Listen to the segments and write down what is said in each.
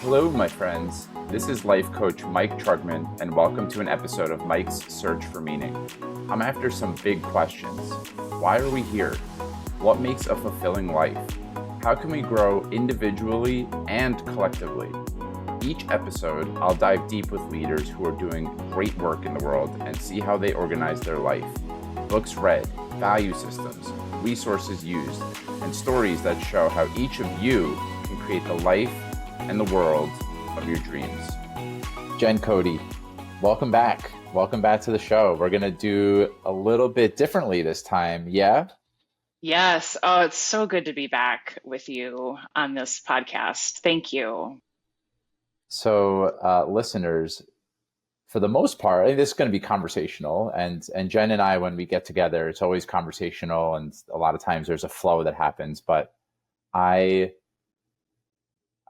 Hello, my friends. This is life coach Mike Trugman, and welcome to an episode of Mike's Search for Meaning. I'm after some big questions. Why are we here? What makes a fulfilling life? How can we grow individually and collectively? Each episode, I'll dive deep with leaders who are doing great work in the world and see how they organize their life. Books read, value systems, resources used, and stories that show how each of you can create the life and the world of your dreams. Jen, Cody, welcome back. Welcome back to the show. We're going to do a little bit differently this time. Yeah? Yes. Oh, it's so good to be back with you on this podcast. Thank you. So, listeners, for the most part, I think this is going to be conversational. And Jen and I, when we get together, it's always conversational. And a lot of times there's a flow that happens. But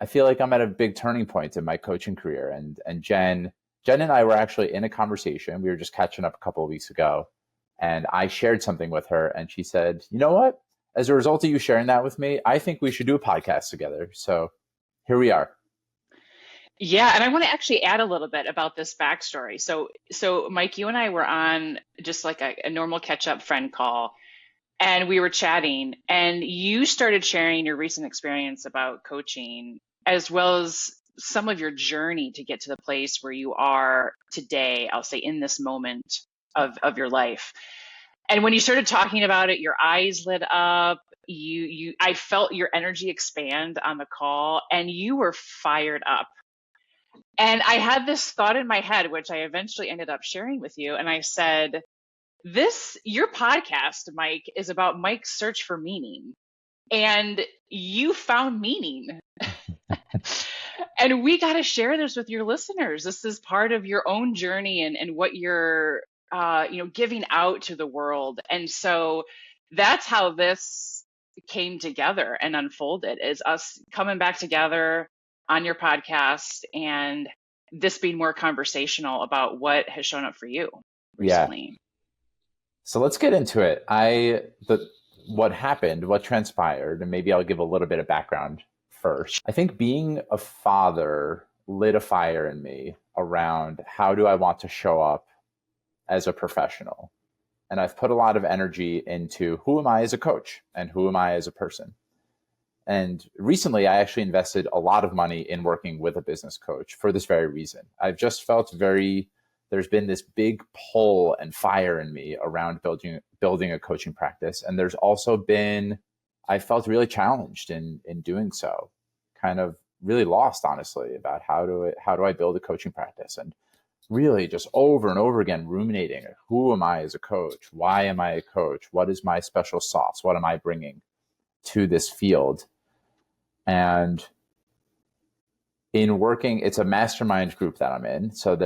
I feel like I'm at a big turning point in my coaching career. And Jen and I were actually in a conversation. We were just catching up a couple of weeks ago. And I shared something with her. And she said, you know what? As a result of you sharing that with me, I think we should do a podcast together. So here we are. Yeah, and I want to actually add a little bit about this backstory. So Mike, you and I were on just like a normal catch-up friend call, and we were chatting, and you started sharing your recent experience about coaching, as well as some of your journey to get to the place where you are today, I'll say in this moment of your life. And when you started talking about it, your eyes lit up. I felt your energy expand on the call, and you were fired up. And I had this thought in my head, which I eventually ended up sharing with you. And I said, your podcast, Mike, is about Mike's search for meaning. And you found meaning. And we got to share this with your listeners. This is part of your own journey and what you're, giving out to the world. And so that's how this came together and unfolded, is us coming back together on your podcast and this being more conversational about what has shown up for you Yeah. recently. So let's get into it. What happened, what transpired, and maybe I'll give a little bit of background first. I think being a father lit a fire in me around how do I want to show up as a professional. And I've put a lot of energy into who am I as a coach and who am I as a person. And recently, I actually invested a lot of money in working with a business coach for this very reason. I've just felt there's been this big pull and fire in me around building a coaching practice. And there's also been, I felt really challenged in doing so, kind of really lost, honestly, about how do I build a coaching practice, and really just over and over again ruminating, who am I as a coach? Why am I a coach? What is my special sauce? What am I bringing to this field? And in working, it's a mastermind group that I'm in. So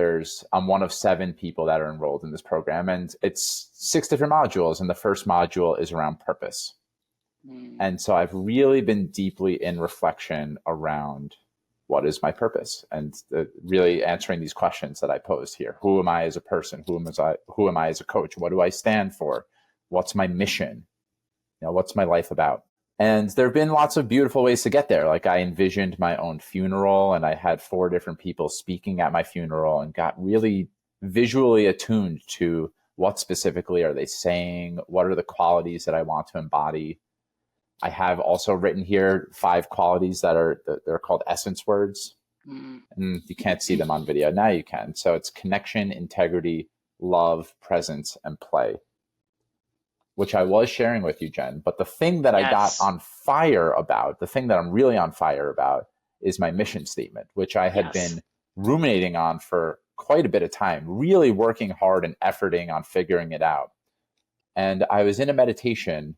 I'm one of 7 people that are enrolled in this program, and it's 6 different modules. And the first module is around purpose. And so I've really been deeply in reflection around what is my purpose, and really answering these questions that I posed here. Who am I as a person? Who am I as a coach? What do I stand for? What's my mission? What's my life about? And there have been lots of beautiful ways to get there. Like I envisioned my own funeral, and I had 4 different people speaking at my funeral, and got really visually attuned to what specifically are they saying? What are the qualities that I want to embody? I have also written here 5 qualities they're called essence words. And you can't see them on video. Now you can. So it's connection, integrity, love, presence, and play, which I was sharing with you, Jen. But the thing that I got on fire about, the thing that I'm really on fire about, is my mission statement, which I had been ruminating on for quite a bit of time, really working hard and efforting on figuring it out. And I was in a meditation,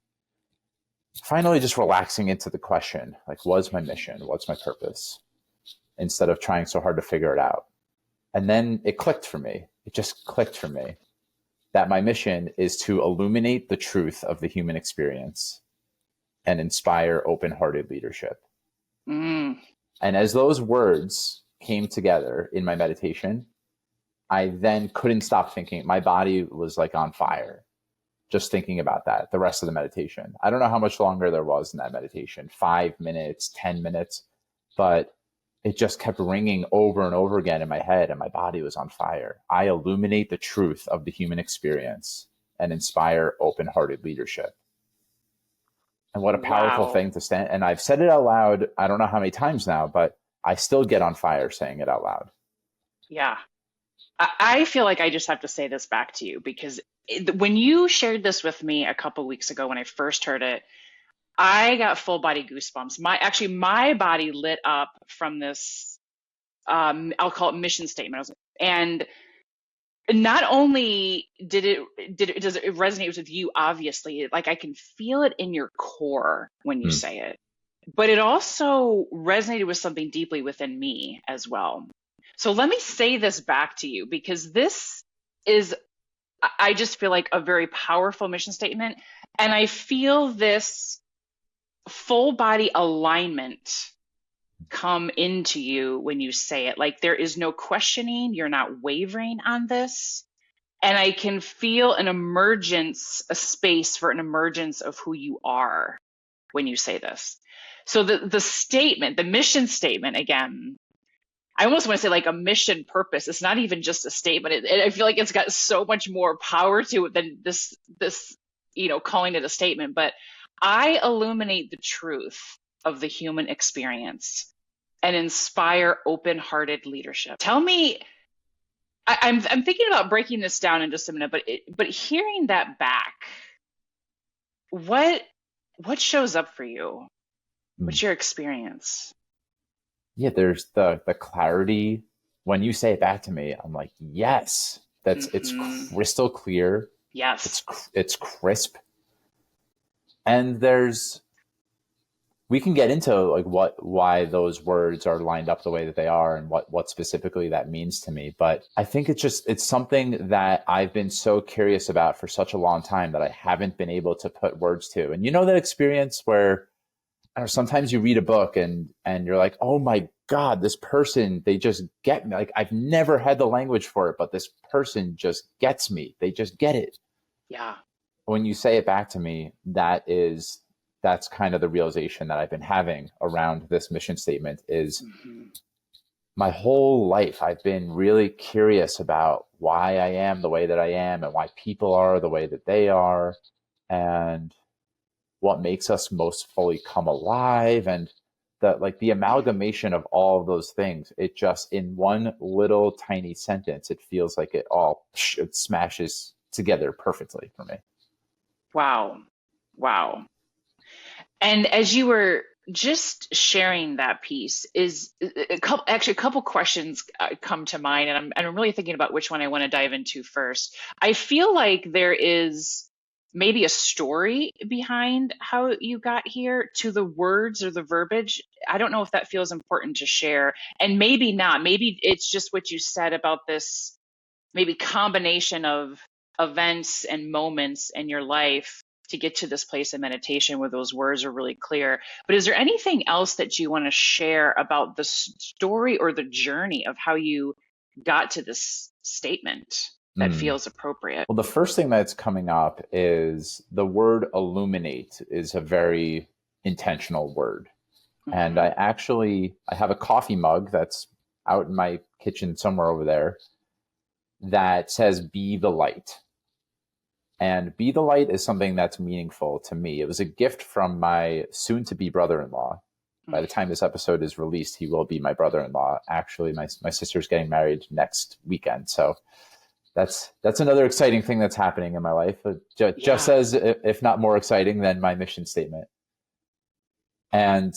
finally just relaxing into the question, like, what's my mission? What's my purpose? Instead of trying so hard to figure it out. And then it clicked for me. It just clicked for me that my mission is to illuminate the truth of the human experience and inspire open-hearted leadership. And as those words came together in my meditation, I then couldn't stop thinking. My body was like on fire, just thinking about that the rest of the meditation. I don't know how much longer there was in that meditation, 5 minutes, 10 minutes, but it just kept ringing over and over again in my head, and my body was on fire. I illuminate the truth of the human experience and inspire open-hearted leadership. And what a powerful Wow. thing to stand. And I've said it out loud, I don't know how many times now, but I still get on fire saying it out loud. Yeah. I feel like I just have to say this back to you because when you shared this with me a couple weeks ago when I first heard it, I got full body goosebumps. My body lit up from this, I'll call it mission statement. And not only does it resonate with you, obviously, like I can feel it in your core when you Hmm. say it, but it also resonated with something deeply within me as well. So let me say this back to you because this is, I just feel like a very powerful mission statement. And I feel this full body alignment come into you when you say it. Like there is no questioning, you're not wavering on this. And I can feel an emergence, a space for an emergence of who you are when you say this. So the statement, the mission statement, again, I almost want to say like a mission purpose. It's not even just a statement. I feel like it's got so much more power to it than this, calling it a statement. But I illuminate the truth of the human experience and inspire open-hearted leadership. Tell me, I'm thinking about breaking this down in just a minute, but hearing that back, what shows up for you? Hmm. What's your experience? Yeah, there's the clarity. When you say it back to me, I'm like, yes, it's Hmm. crystal clear. Yes. It's crisp. And we can get into like why those words are lined up the way that they are and what specifically that means to me. But I think it's something that I've been so curious about for such a long time that I haven't been able to put words to. And you know that experience where I don't know, sometimes you read a book and you're like, oh my God, this person, they just get me. Like I've never had the language for it, but this person just gets me. They just get it. Yeah. When you say it back to me, that's kind of the realization that I've been having around this mission statement is Hmm. my whole life I've been really curious about why I am the way that I am and why people are the way that they are and what makes us most fully come alive and the amalgamation of all of those things. It just in one little tiny sentence it feels like it smashes together perfectly for me. Wow. Wow. And as you were just sharing that piece, is a couple questions come to mind, and I'm really thinking about which one I want to dive into first. I feel like there is maybe a story behind how you got here to the words or the verbiage. I don't know if that feels important to share, and maybe not. Maybe it's just what you said about this maybe combination of events and moments in your life to get to this place of meditation where those words are really clear. But is there anything else that you want to share about the story or the journey of how you got to this statement that Mm. feels appropriate? Well, the first thing that's coming up is the word illuminate is a very intentional word. And Hmm. I have a coffee mug that's out in my kitchen somewhere over there that says be the light. And be the light is something that's meaningful to me. It was a gift from my soon to be brother in law. By the time this episode is released, he will be my brother in law. Actually, my sister's getting married next weekend. So that's another exciting thing that's happening in my life. Just Yeah. as, if not more exciting than my mission statement. And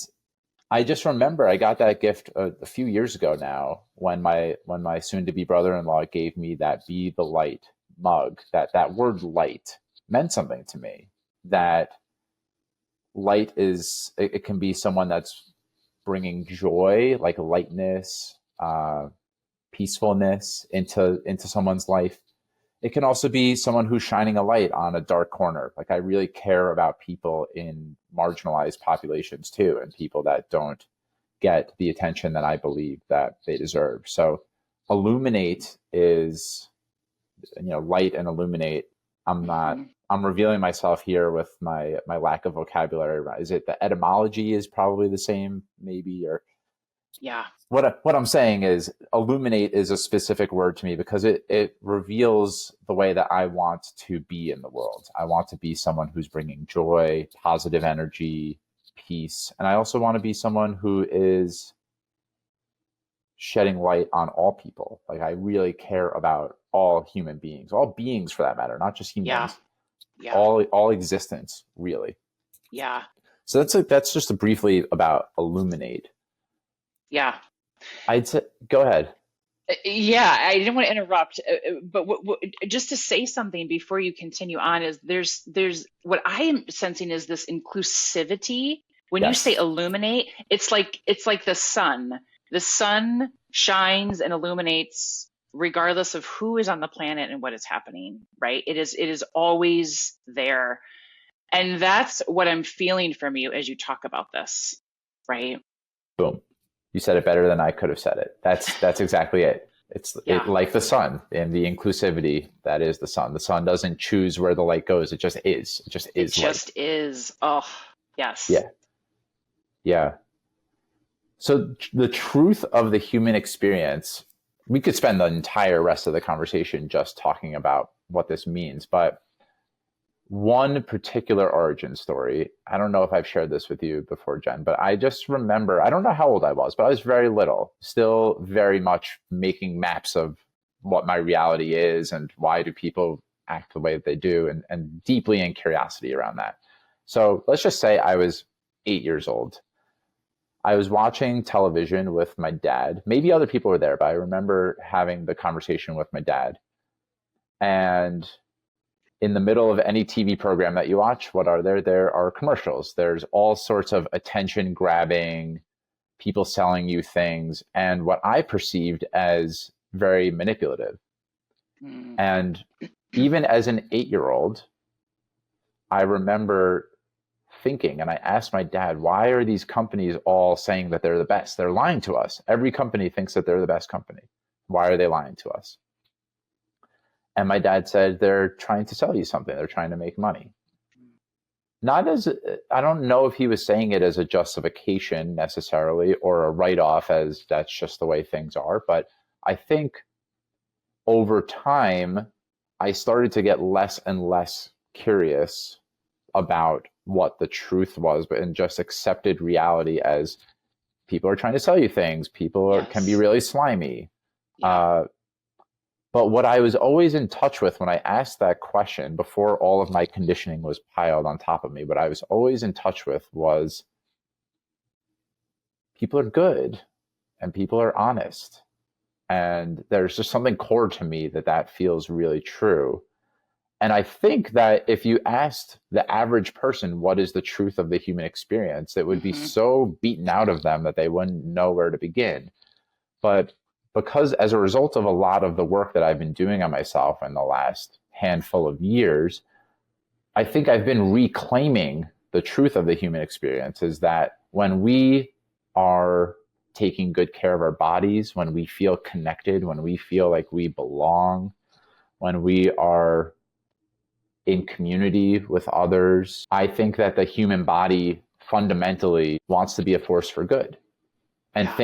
I just remember I got that gift a few years ago now when my soon to be brother in law gave me that be the light mug. That word light meant something to me. That light it can be someone that's bringing joy, like lightness, peacefulness into someone's life. It can also be someone who's shining a light on a dark corner. Like I really care about people in marginalized populations too, and people that don't get the attention that I believe that they deserve. So illuminate is, light and illuminate. Hmm. I'm revealing myself here with my lack of vocabulary. Is it the etymology is probably the same maybe, or Yeah. What I'm saying is illuminate is a specific word to me because it reveals the way that I want to be in the world. I want to be someone who's bringing joy, positive energy, peace, and I also want to be someone who is shedding light on all people. Like I really care about all human beings, all beings for that matter, not just Yeah. humans, Yeah. all existence, really. Yeah. So that's just briefly about illuminate. Yeah. I'd say go ahead. Yeah, I didn't want to interrupt, but just to say something before you continue on is there's what I am sensing is this inclusivity. When you say Yes. illuminate, it's like the sun. The sun shines and illuminates regardless of who is on the planet and what is happening, right? It is always there. And that's what I'm feeling from you as you talk about this, right? Boom. You said it better than I could have said it. That's exactly it. It's it Yeah, like the sun and the inclusivity that is the sun. The sun doesn't choose where the light goes. It just is. It just it is light. just is. Oh, yes. Yeah. Yeah. So the truth of the human experience, we could spend the entire rest of the conversation just talking about what this means, but one particular origin story. I don't know if I've shared this with you before, Jen, but I just remember, I don't know how old I was, but I was very little, still very much making maps of what my reality is and why do people act the way that they do, and deeply in curiosity around that. So let's just say I was 8 years old. I was watching television with my dad. Maybe other people were there, but I remember having the conversation with my dad. And in the middle of any TV program that you watch, what are there? There are commercials. There's all sorts of attention grabbing, people selling you things, and what I perceived as very manipulative. Mm. And even as an 8 year old, I remember thinking, and I asked my dad, why are these companies all saying that they're the best? They're lying to us. Every company thinks that they're the best company. Why are they lying to us? And my dad said, they're trying to sell you something. They're trying to make money. Not as, I don't know if he was saying it as a justification necessarily or a write off as that's just the way things are. But I think over time, I started to get less and less curious about what the truth was, but and just accepted reality as people are trying to sell you things. Can be Yes. really slimy. Yeah. Uh, but what I was always in touch with when I asked that question before all of my conditioning was piled on top of me, what I was always in touch with was people are good and people are honest. And there's just something core to me that feels really true. And I think that if you asked the average person what is the truth of the human experience, it would be Hmm. so beaten out of them that they wouldn't know where to begin. But because as a result of a lot of the work that I've been doing on myself in the last handful of years, I think I've been reclaiming the truth of the human experience is that when we are taking good care of our bodies, when we feel connected, when we feel like we belong, when we are in community with others, I think that the human body fundamentally wants to be a force for good and Yeah.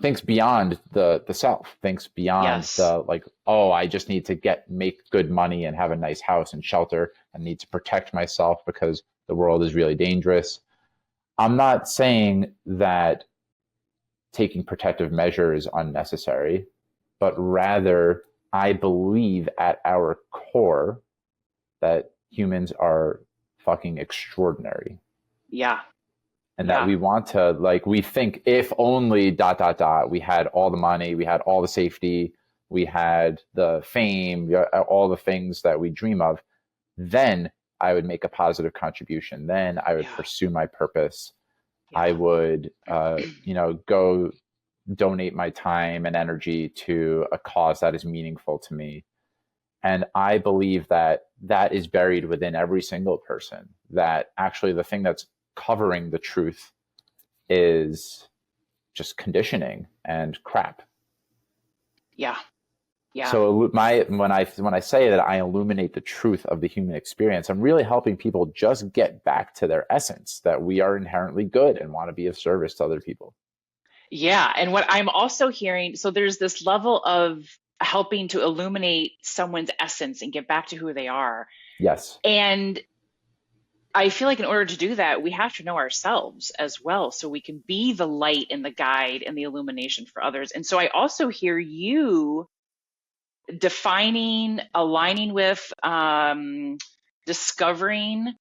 thinks beyond the self, thinks beyond Yes. the like, oh, I just need to make good money and have a nice house and shelter and need to protect myself because the world is really dangerous. I'm not saying that taking protective measures is unnecessary, but rather I believe at our core that humans are fucking extraordinary Yeah. and that Yeah. we want to like we think if only dot dot dot we had all the money, we had all the safety, we had the fame, all the things that we dream of, then I would make a positive contribution, then I would Yeah. pursue my purpose, I Yeah. would go donate my time and energy to a cause that is meaningful to me. And I believe that that is buried within every single person, that actually the thing that's covering the truth is just conditioning and crap. Yeah. Yeah. So when I say that I illuminate the truth of the human experience, I'm really helping people just get back to their essence, that we are inherently good and want to be of service to other people. Yeah. And what I'm also hearing, so there's this level of helping to illuminate someone's essence and get back to who they are. Yes. And I feel like in order to do that, we have to know ourselves as well, so we can be the light and the guide and the illumination for others. And so I also hear you defining, aligning with, discovering,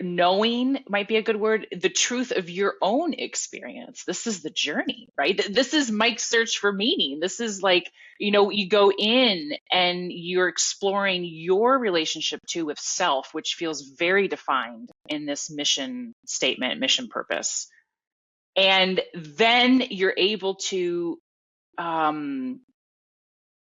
knowing might be a good word, the truth of your own experience. This is the journey, right? This is Mike's search for meaning. This is like, you go in and you're exploring your relationship too with self, which feels very defined in this mission statement, mission purpose. And then you're able to, um,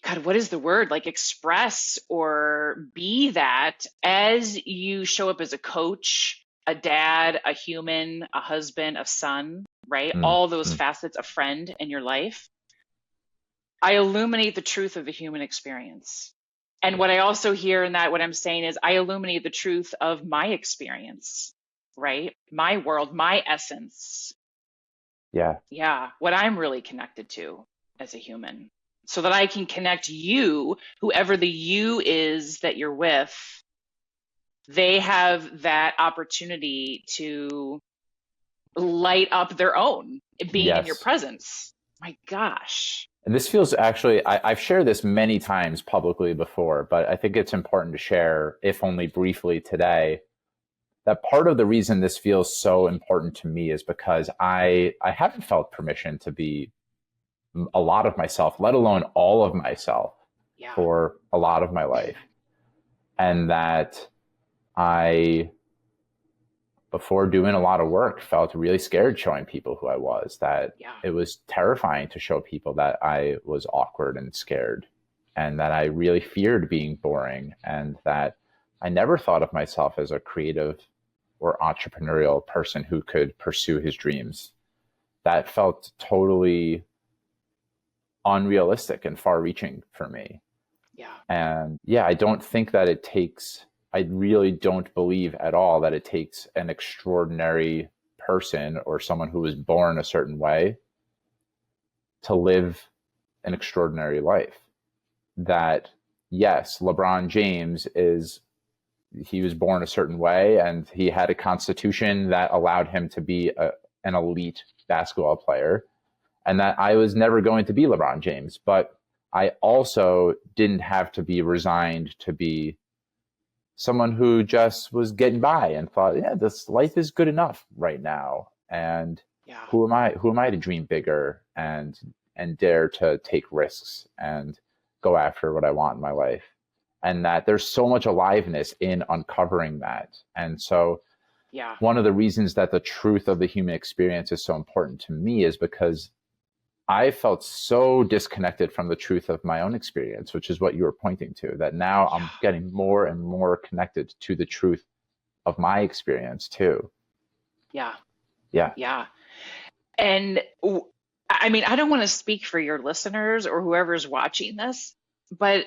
God, what is the word? Like express or be that as you show up as a coach, a dad, a human, a husband, a son, right? Mm, All those mm, facets, a friend in your life. I illuminate the truth of the human experience. And yeah. what I also hear in that, what I'm saying is, I illuminate the truth of my experience, right? My world, my essence. Yeah. Yeah, what I'm really connected to as a human, so that I can connect you, whoever the you is that you're with, they have that opportunity to light up their own being in your Yes. presence. My gosh. And this feels actually, I've shared this many times publicly before, but I think it's important to share, if only briefly today, that part of the reason this feels so important to me is because I haven't felt permission to be a lot of myself, let alone all of myself, Yeah. for a lot of my life. And that I, before doing a lot of work, felt really scared showing people who I was, that Yeah. it was terrifying to show people that I was awkward and scared, and that I really feared being boring, and that I never thought of myself as a creative or entrepreneurial person who could pursue his dreams. That felt totally unrealistic and far reaching for me. Yeah. And yeah, I don't think that it takes, I really don't believe at all that it takes an extraordinary person or someone who was born a certain way to live an extraordinary life. That, yes, LeBron James is, he was born a certain way and he had a constitution that allowed him to be an elite basketball player, and that I was never going to be LeBron James. But I also didn't have to be resigned to be someone who just was getting by and thought, yeah, this life is good enough right now. And Yeah. who am I? Who am I to dream bigger and dare to take risks and go after what I want in my life? And that there's so much aliveness in uncovering that. And so Yeah. one of the reasons that the truth of the human experience is so important to me is because I felt so disconnected from the truth of my own experience, which is what you were pointing to, that now I'm Yeah. getting more and more connected to the truth of my experience too. Yeah. Yeah. Yeah. And I mean, I don't want to speak for your listeners or whoever's watching this, but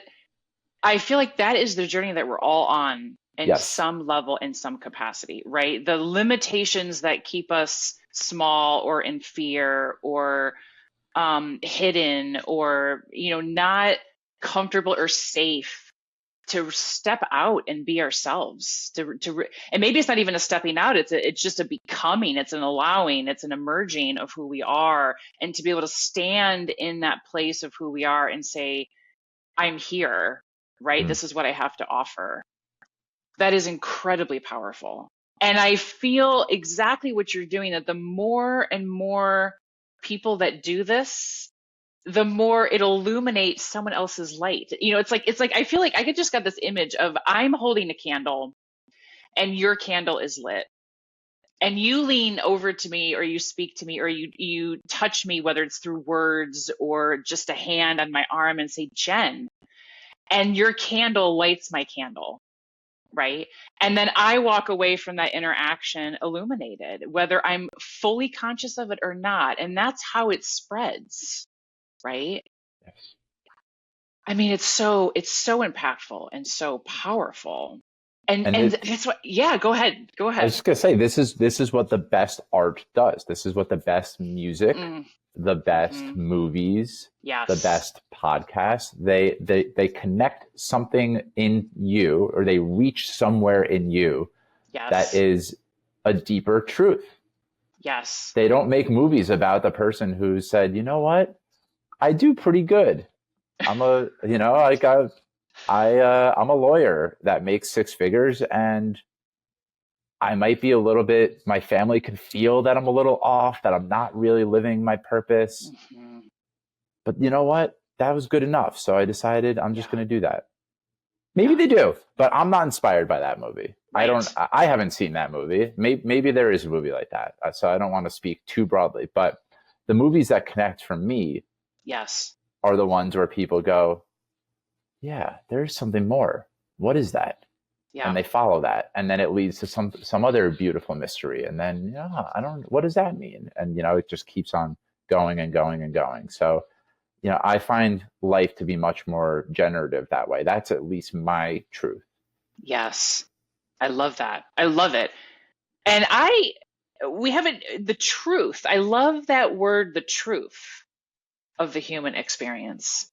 I feel like that is the journey that we're all on in Yes. some level, in some capacity, right? The limitations that keep us small or in fear or hidden or, not comfortable or safe, to step out and be ourselves, and maybe it's not even a stepping out, it's just a becoming, it's an allowing, it's an emerging of who we are, and to be able to stand in that place of who we are and say, I'm here, right? Mm. This is what I have to offer. That is incredibly powerful. And I feel exactly what you're doing, that the more and more people that do this, the more it illuminates someone else's light. It's like I feel like I could just got this image of, I'm holding a candle and your candle is lit. And you lean over to me, or you speak to me, or you touch me, whether it's through words or just a hand on my arm, and say, Jen, and your candle lights my candle, right? And then I walk away from that interaction illuminated, whether I'm fully conscious of it or not. And that's how it spreads, right? Yes. I mean, it's so impactful and so powerful. And that's what, yeah, go ahead. Go I was ahead. just gonna say this is what the best art does. This is what the best music, Mm, the best hmm. movies, the Yes. best podcasts, they connect something in you, or they reach somewhere in you that Yes. is a deeper truth. Yes. They don't make movies about the person who said, you know what, I do pretty good. I'm a, like I'm a lawyer that makes six figures, and I might be a little bit, my family can feel that I'm a little off, that I'm not really living my purpose. Hmm. But you know what? That was good enough. So I decided I'm just Yeah. going to do that. Maybe Yeah. they do, but I'm not inspired by that movie. Right. I haven't seen that movie. Maybe there is a movie like that. So I don't want to speak too broadly, but the movies that connect for me Yes. are the ones where people go, yeah, there's something more. What is that? And Yeah. they follow that, and then it leads to some other beautiful mystery, and then I don't, what does that mean? And it just keeps on going and going and going. So I find life to be much more generative that way. That's at least my truth. Yes. I love that. I love it. And we haven't, the truth. I love that word, the truth of the human experience.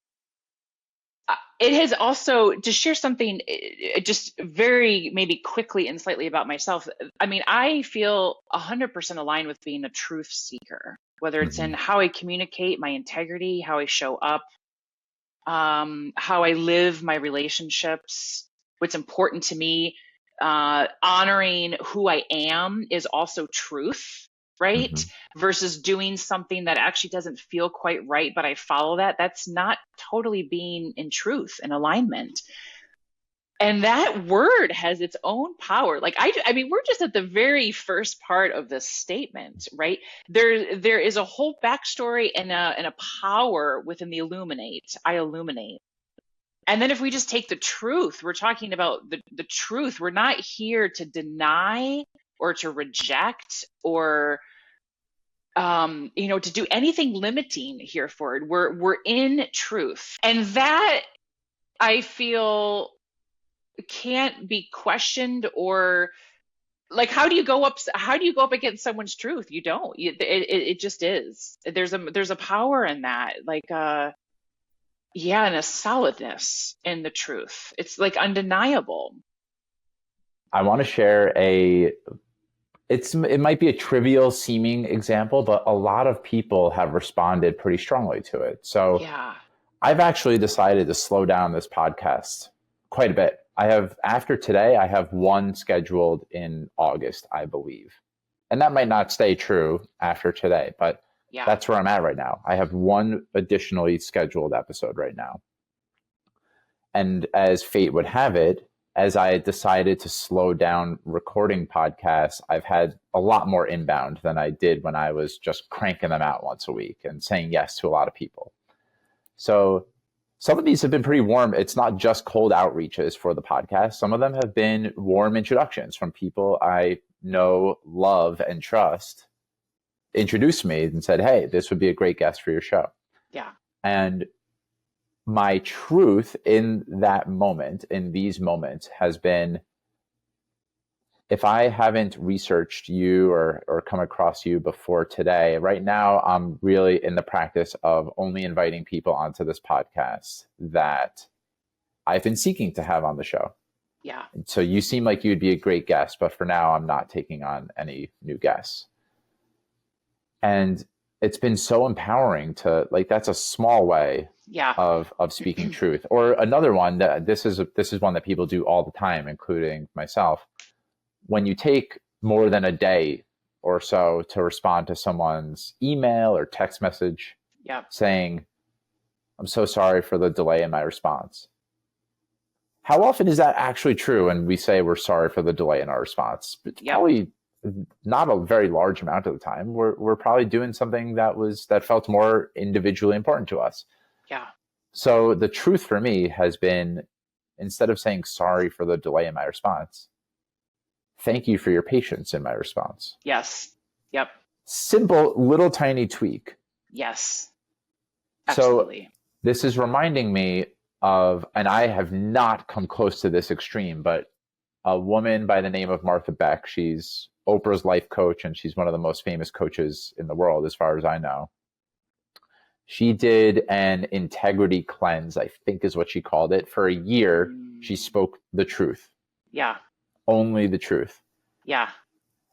It has also, to share something just very maybe quickly and slightly about myself. I mean, I feel 100% aligned with being a truth seeker, whether it's in Mm-hmm. how I communicate, my integrity, how I show up, how I live my relationships, what's important to me. Honoring who I am is also truth, right? Mm-hmm. Versus doing something that actually doesn't feel quite right, but I follow that. That's not totally being in truth and alignment. And that word has its own power. Like I mean, we're just at the very first part of this statement, right? There is a whole backstory and a power within the illuminate. I illuminate. And then if we just take the truth, we're talking about the truth. We're not here to deny or to reject or to do anything limiting here forward. We're in truth. And that I feel can't be questioned or like how do you go up against someone's truth? You don't. It just is. There's a power in that. Like yeah, and a solidness in the truth. It's like undeniable. I want to share it might be a trivial seeming example, but a lot of people have responded pretty strongly to it. So Yeah. I've actually decided to slow down this podcast quite a bit. After today, I have one scheduled in August, I believe. And that might not stay true after today, but Yeah. that's where I'm at right now. I have one additionally scheduled episode right now. And as fate would have it, as I decided to slow down recording podcasts, I've had a lot more inbound than I did when I was just cranking them out once a week and saying yes to a lot of people. So some of these have been pretty warm. It's not just cold outreaches for the podcast. Some of them have been warm introductions from people I know, love, and trust. Introduced me and said, hey, this would be a great guest for your show. Yeah. And my truth in that moment, in these moments, has been, if I haven't researched you or come across you before today, right now I'm really in the practice of only inviting people onto this podcast that I've been seeking to have on the show. Yeah. So you seem like you'd be a great guest, but for now I'm not taking on any new guests. And it's been so empowering to, like, that's a small way Yeah. of speaking truth. Or another one that this is one that people do all the time, including myself. When you take more than a day or so to respond to someone's email or text message Yeah. saying, I'm so sorry for the delay in my response. How often is that actually true? And we say we're sorry for the delay in our response. It's Yep. probably not a very large amount of the time. We're probably doing something that felt more individually important to us. Yeah. So the truth for me has been, instead of saying sorry for the delay in my response, thank you for your patience in my response. Yes. Yep. Simple, little tiny tweak. Yes. So Absolutely. this is reminding me of, and I have not come close to this extreme, but a woman by the name of Martha Beck. She's Oprah's life coach, and she's one of the most famous coaches in the world, as far as I know. She did an integrity cleanse, I think is what she called it. For a year, she spoke the truth. Yeah. Only the truth. Yeah.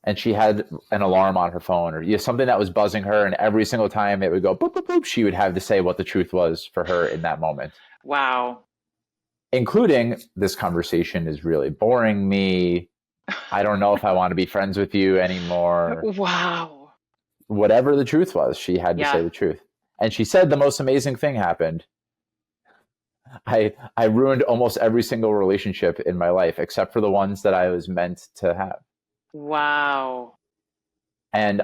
And she had an alarm on her phone, or something that was buzzing her, and every single time it would go boop, boop, boop, she would have to say what the truth was for her in that moment. Wow. Including, this conversation is really boring me. I don't know if I want to be friends with you anymore. Wow. Whatever the truth was, she had to say the truth. And she said the most amazing thing happened. I ruined almost every single relationship in my life, except for the ones that I was meant to have. Wow. And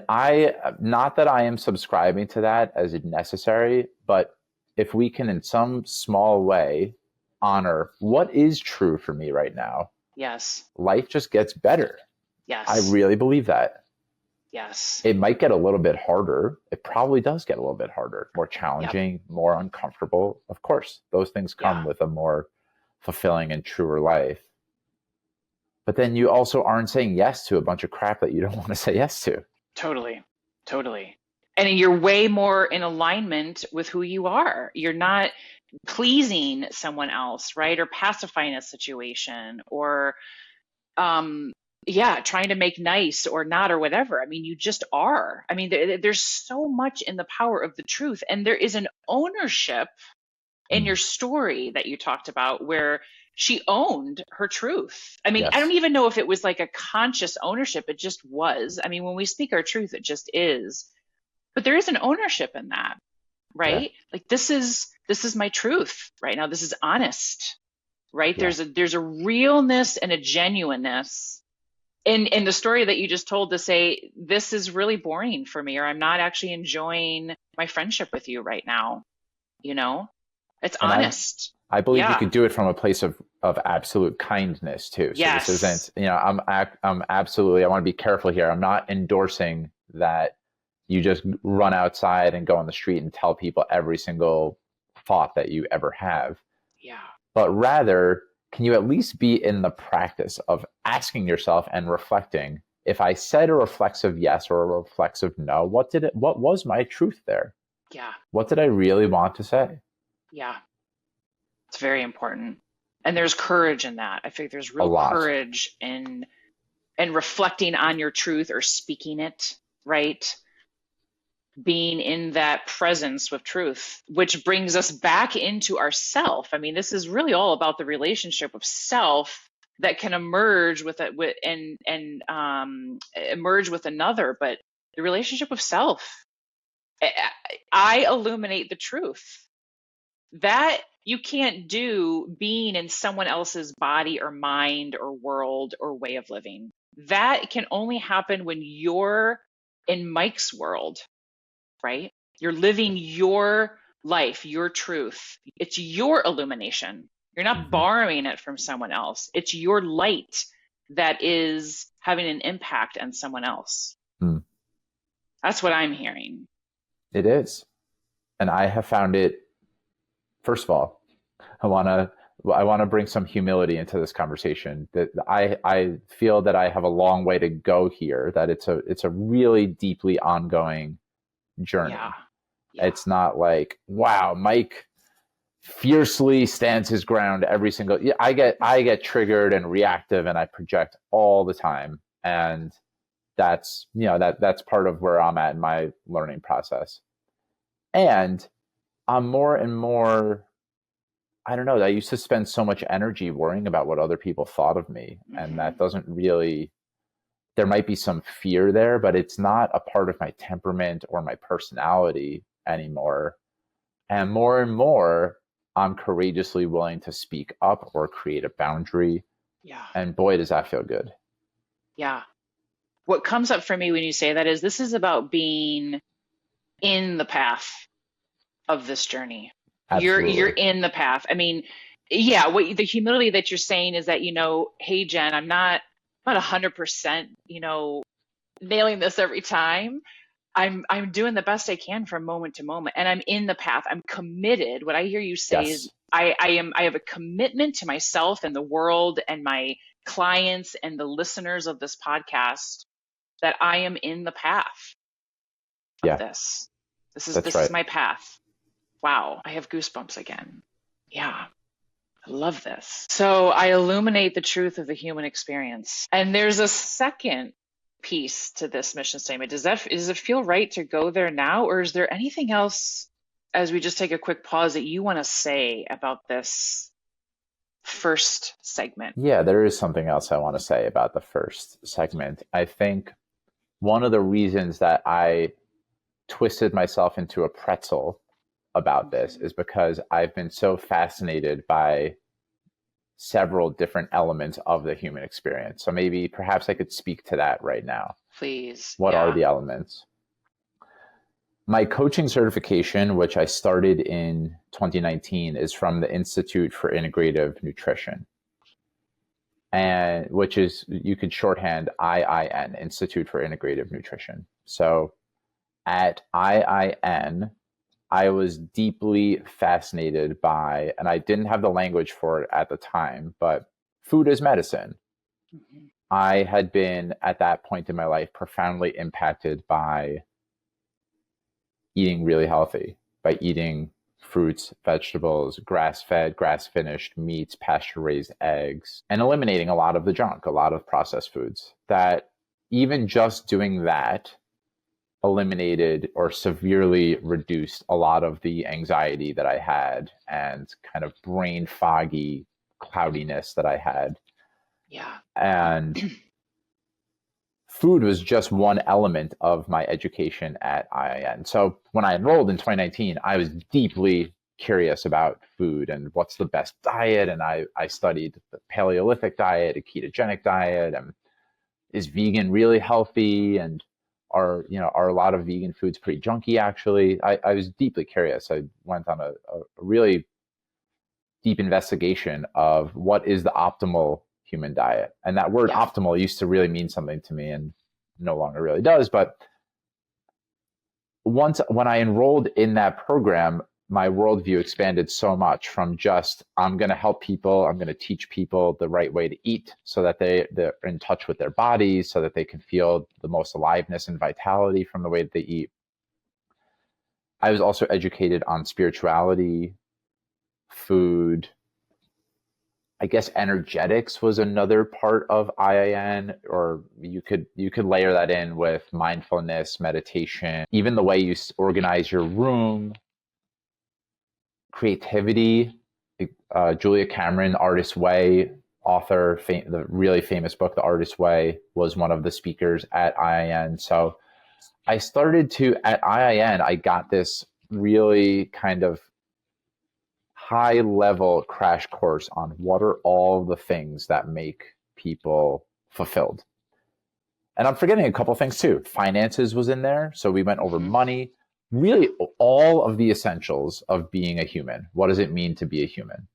not that I am subscribing to that as necessary, but if we can in some small way honor what is true for me right now, yes, life just gets better. Yes. I really believe that. Yes. It might get a little bit harder. It probably does get a little bit harder, more challenging, more uncomfortable. Of course, those things come with a more fulfilling and truer life. But then you also aren't saying yes to a bunch of crap that you don't want to say yes to. Totally. Totally. And you're way more in alignment with who you are. You're not pleasing someone else, right? Or pacifying a situation, or trying to make nice or not, or whatever. I mean, you just are. I mean, there's so much in the power of the truth. And there is an ownership in your story that you talked about where she owned her truth. I mean, I don't even know if it was like a conscious ownership. It just was. I mean, when we speak our truth, it just is. But there is an ownership in that, right? Yeah. Like this is my truth right now. This is honest, right? Yeah. There's a realness and a genuineness in the story that you just told, to say, this is really boring for me, or I'm not actually enjoying my friendship with you right now. You know, it's honest. I believe you could do it from a place of absolute kindness too. So yes. This isn't, I'm absolutely, I want to be careful here. I'm not endorsing that you just run outside and go on the street and tell people every single thought that you ever have. Yeah. But rather, can you at least be in the practice of asking yourself and reflecting, if I said a reflexive yes or a reflexive no, what was my truth there? Yeah. What did I really want to say? Yeah. It's very important. And there's courage in that. I think there's real courage in reflecting on your truth or speaking it, right? Being in that presence with truth, which brings us back into ourself. I mean, this is really all about the relationship of self that can emerge with it, emerge with another. But the relationship of self, I illuminate the truth. That you can't do being in someone else's body or mind or world or way of living. That can only happen when you're in Mike's world, right? You're living your life, your truth. It's your illumination. You're not borrowing it from someone else. It's your light that is having an impact on someone else. That's what I'm hearing. It is. And I have found it, first of all, I want to bring some humility into this conversation. That I feel that I have a long way to go here, that it's a really deeply ongoing journey. Yeah. It's not like, wow, Mike fiercely stands his ground every single. I get triggered and reactive, and I project all the time, and that's that's part of where I'm at in my learning process. And I'm more and more, I don't know, I used to spend so much energy worrying about what other people thought of me, and that doesn't really. There might be some fear there, but it's not a part of my temperament or my personality anymore. And more, I'm courageously willing to speak up or create a boundary. Yeah. And boy, does that feel good. Yeah. What comes up for me when you say that is, this is about being in the path of this journey. Absolutely. You're in the path. I mean, yeah, the humility that you're saying is that, hey, Jen, I'm not 100%, nailing this every time. I'm doing the best I can from moment to moment, and I'm in the path. I'm committed. What I hear you say is I have a commitment to myself and the world and my clients and the listeners of this podcast that I am in the path of Yeah, this. that's This is right. my path. Wow, I have goosebumps again. Yeah. I love this. So I illuminate the truth of the human experience. And there's a second piece to this mission statement. Does it feel right to go there now? Or is there anything else, as we just take a quick pause, that you want to say about this first segment? Yeah, there is something else I want to say about the first segment. I think one of the reasons that I twisted myself into a pretzel about this is because I've been so fascinated by several different elements of the human experience. So maybe perhaps I could speak to that right now. Please. What are Yeah. the elements? My coaching certification, which I started in 2019, is from the Institute for Integrative Nutrition, and which is, you could shorthand IIN, Institute for Integrative Nutrition. So at IIN, I was deeply fascinated by, and I didn't have the language for it at the time, but food as medicine. Mm-hmm. I had been at that point in my life profoundly impacted by eating really healthy, by eating fruits, vegetables, grass-fed, grass-finished meats, pasture-raised eggs, and eliminating a lot of the junk, a lot of processed foods. That even just doing that eliminated or severely reduced a lot of the anxiety that I had and kind of brain foggy cloudiness that I had. Yeah. And food was just one element of my education at IIN. So when I enrolled in 2019, I was deeply curious about food and what's the best diet. And I studied the Paleolithic diet, a ketogenic diet, and is vegan really healthy? And are a lot of vegan foods pretty junky? Actually, I was deeply curious. I went on a really deep investigation of what is the optimal human diet. And that word optimal used to really mean something to me and no longer really does. But when I enrolled in that program, my worldview expanded so much from just, I'm going to help people, I'm going to teach people the right way to eat so that they're in touch with their bodies, so that they can feel the most aliveness and vitality from the way that they eat. I was also educated on spirituality, food. I guess energetics was another part of IIN, or you could layer that in with mindfulness, meditation, even the way you organize your room, creativity. Julia Cameron, Artist's Way, author, the really famous book, The Artist's Way, was one of the speakers at IIN. So I started to, at IIN, I got this really kind of high level crash course on what are all the things that make people fulfilled. And I'm forgetting a couple things too. Finances was in there. So we went over money, really all of the essentials of being a human. What does it mean to be a human?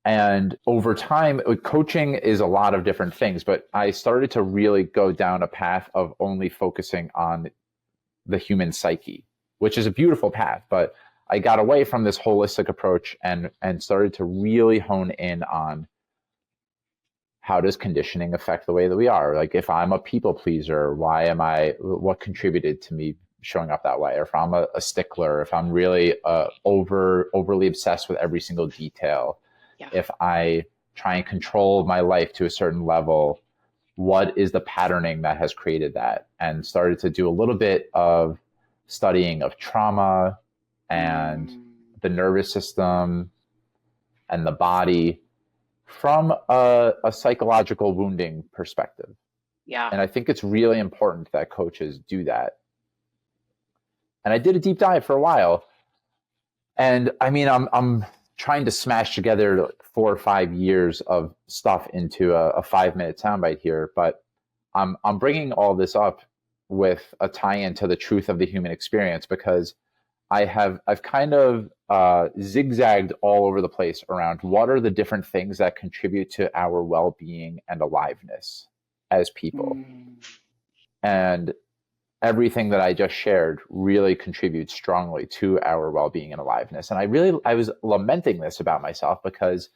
And over time, coaching is a lot of different things, but I started to really go down a path of only focusing on the human psyche, which is a beautiful path. But I got away from this holistic approach and started to really hone in on how does conditioning affect the way that we are? Like, if I'm a people pleaser, what contributed to me showing up that way? Or if I'm a stickler, if I'm really overly obsessed with every single detail, if I try and control my life to a certain level, what is the patterning that has created that? And started to do a little bit of studying of trauma and the nervous system and the body from a psychological wounding perspective. Yeah. And I think it's really important that coaches do that. And I did a deep dive for a while. And I mean, I'm trying to smash together 4 or 5 years of stuff into a 5-minute soundbite here, but I'm bringing all this up with a tie-in to the truth of the human experience, because I've kind of zigzagged all over the place around what are the different things that contribute to our well-being and aliveness as people. And everything that I just shared really contributes strongly to our well-being and aliveness. And I was lamenting this about myself, because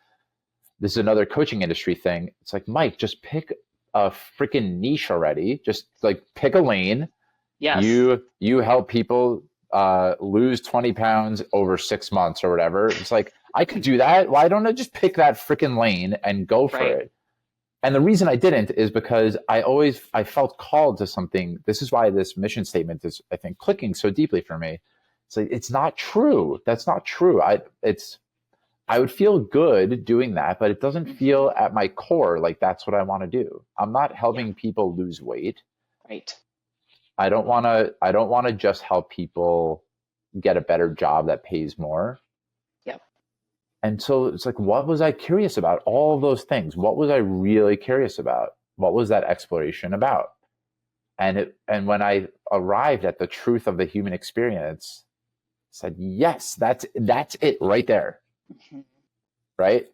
this is another coaching industry thing. It's like, Mike, just pick a freaking niche already. Just like pick a lane. Yes. You help people lose 20 pounds over 6 months or whatever. It's like, I could do that. Why don't I just pick that freaking lane and go for Right. it? And the reason I didn't is because I felt called to something. This is why this mission statement is, I think, clicking so deeply for me. It's like, it's not true. That's not true. I would feel good doing that, but it doesn't feel at my core like that's what I want to do. I'm not helping people lose weight. Right. I don't want to just help people get a better job that pays more. Yep. And so it's like, what was I curious about? All of those things. What was I really curious about? What was that exploration about? And when I arrived at the truth of the human experience, I said, yes, that's it right there. Right?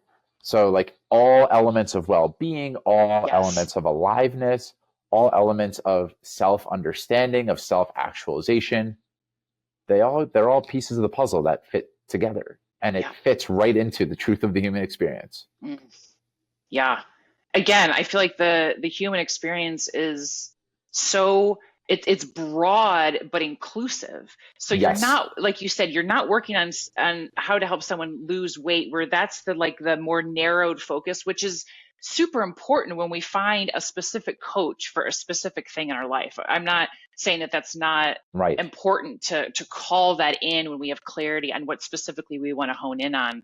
So like all elements of well-being, all elements of aliveness, all elements of self-understanding, of self-actualization, they're all pieces of the puzzle that fit together. And it fits right into the truth of the human experience. Yeah. Again, I feel like the human experience is so it's broad but inclusive. So you're not, like you said, you're not working on how to help someone lose weight, where that's the more narrowed focus, which is super important when we find a specific coach for a specific thing in our life. I'm not saying that that's not important to call that in when we have clarity on what specifically we want to hone in on.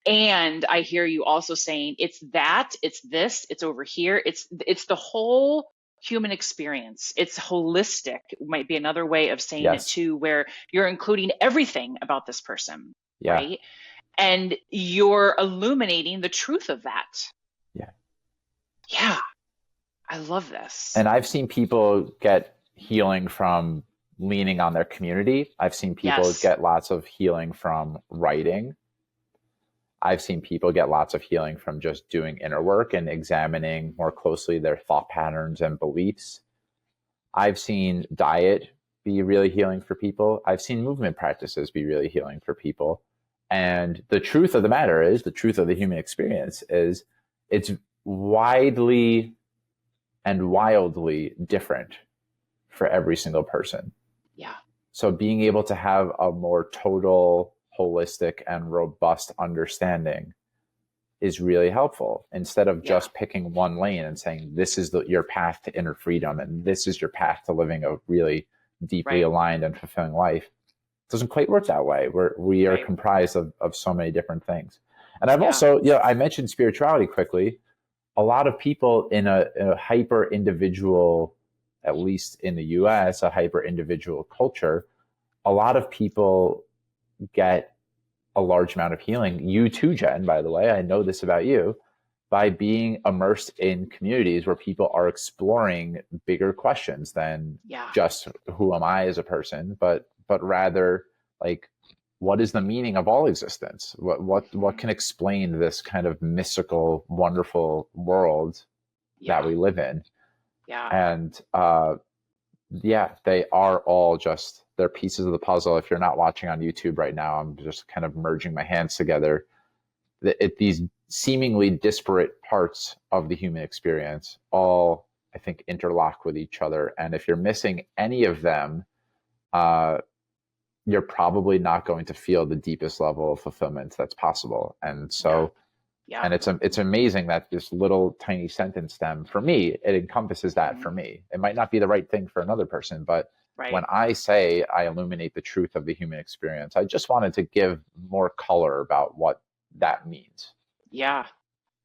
And I hear you also saying it's this, it's over here. It's the whole human experience. It's holistic, might be another way of saying it too, where you're including everything about this person, right? And you're illuminating the truth of that. Yeah. I love this. And I've seen people get healing from leaning on their community. I've seen people get lots of healing from writing. I've seen people get lots of healing from just doing inner work and examining more closely their thought patterns and beliefs. I've seen diet be really healing for people. I've seen movement practices be really healing for people. And the truth of the matter is, the truth of the human experience is, it's widely and wildly different for every single person. Yeah. So being able to have a more total, holistic, and robust understanding is really helpful, instead of just picking one lane and saying, this is your path to inner freedom and this is your path to living a really deeply aligned and fulfilling life. It doesn't quite work that way. We are comprised of so many different things. And I've also, I mentioned spirituality quickly. A lot of people in a hyper individual, at least in the US, a hyper individual culture, a lot of people get a large amount of healing. You too, Jen, by the way, I know this about you, by being immersed in communities where people are exploring bigger questions than just who am I as a person, but rather like, what is the meaning of all existence? What can explain this kind of mystical, wonderful world that we live in? And they are all just, they're pieces of the puzzle. If you're not watching on YouTube right now, I'm just kind of merging my hands together. These seemingly disparate parts of the human experience all, I think, interlock with each other. And if you're missing any of them, you're probably not going to feel the deepest level of fulfillment that's possible. And so, and it's amazing that this little tiny sentence stem, for me, it encompasses that for me. It might not be the right thing for another person, but when I say I illuminate the truth of the human experience, I just wanted to give more color about what that means. Yeah.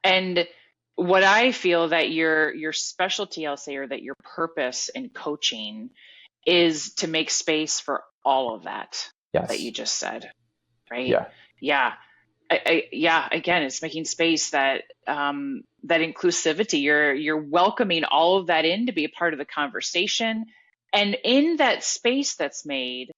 And what I feel that your specialty, I'll say, or that your purpose in coaching is to make space for all of that that you just said, right? Yeah. Again, it's making space that that inclusivity. You're welcoming all of that in to be a part of the conversation, and in that space that's made,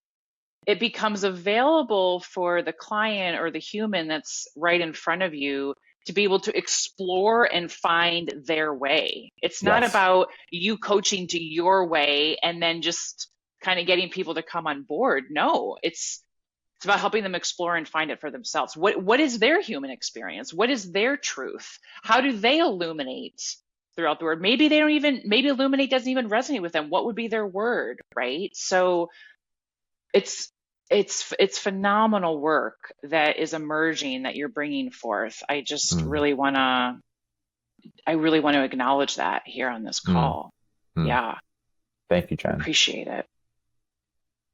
it becomes available for the client or the human that's right in front of you to be able to explore and find their way. It's not about you coaching to your way and then just kind of getting people to come on board. No, it's It's about helping them explore and find it for themselves. What is their human experience? What is their truth? How do they illuminate throughout the word? Maybe they don't even, maybe illuminate doesn't even resonate with them. What would be their word, right? So it's it's phenomenal work that is emerging that you're bringing forth. Mm, I really want to acknowledge that here on this mm, call. mm. Yeah, Thank you, Jen. appreciate it.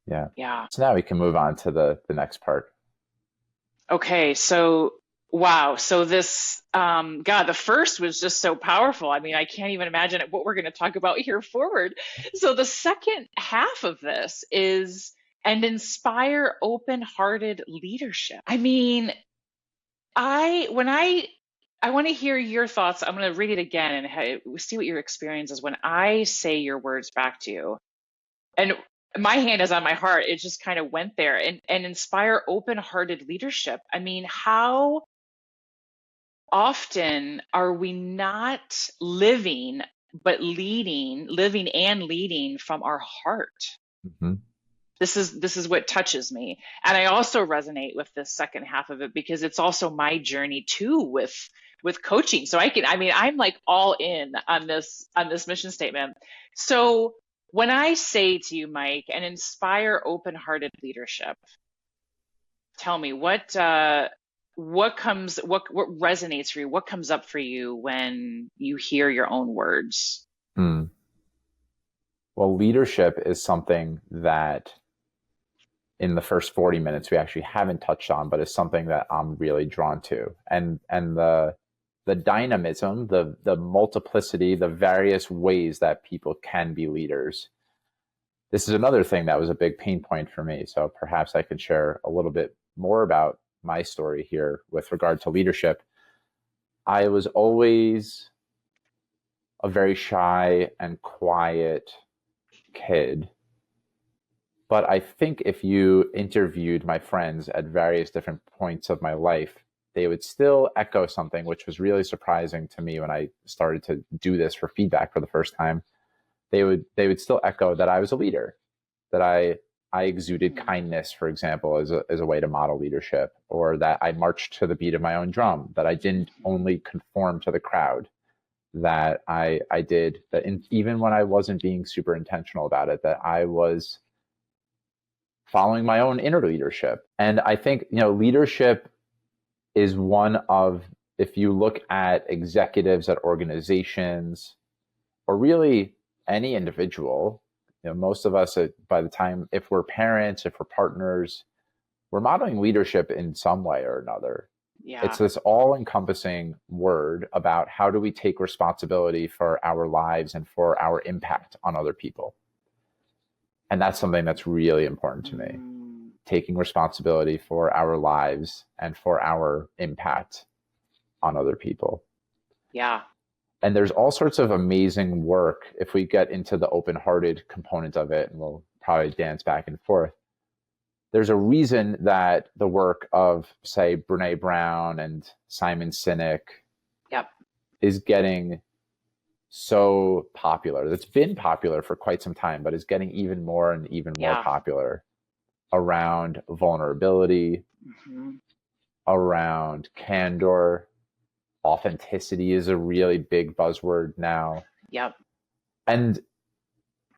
Yeah. Yeah. So now we can move on to the next part. Okay, so wow. So this God, the first was just so powerful. I mean, I can't even imagine what we're going to talk about here forward. So the second half of this is and inspire open-hearted leadership. I mean, I when I want to hear your thoughts. I'm going to read it again and see what your experience is when I say your words back to you. And my hand is on my heart. It just kind of went there and inspire open-hearted leadership. I mean, how often are we not living, but living and leading from our heart? Hmm. This is what touches me. And I also resonate with this second half of it because it's also my journey too with coaching. So I mean, I'm like all in on this mission statement. So when I say to you, Mike, and inspire open-hearted leadership, tell me what resonates for you? What comes up for you when you hear your own words? Mm. Well, leadership is something that in the first 40 minutes we actually haven't touched on, but is something that I'm really drawn to. And the dynamism, the multiplicity, the various ways that people can be leaders. This is another thing that was a big pain point for me. So perhaps I could share a little bit more about my story here with regard to leadership. I was always a very shy and quiet kid. But I think if you interviewed my friends at various different points of my life, they would still echo something which was really surprising to me when I started to do this for feedback for the first time. They would still echo that I was a leader, that I exuded Hmm. kindness, for example, as a way to model leadership, or that I marched to the beat of my own drum, that I didn't only conform to the crowd, that I did that even when I wasn't being super intentional about it, that I was following my own inner leadership. And I think, leadership is one of, if you look at executives at organizations or really any individual, most of us by the time, if we're parents, if we're partners, we're modeling leadership in some way or another. It's Yeah. this all encompassing word about how do we take responsibility for our lives and for our impact on other people. And that's something that's really important to me. Mm, Taking responsibility for our lives and for our impact on other people. yeah. And there's all sorts of amazing work if we get into the open-hearted component of it, and we'll probably dance back and forth. There's a reason that the work of, say, Brene Brown and Simon Sinek Yep. is getting so popular. It's been popular for quite some time, but is getting even more and even more Yeah. popular around vulnerability, Hmm. around candor. Authenticity is a really big buzzword now. Yep. And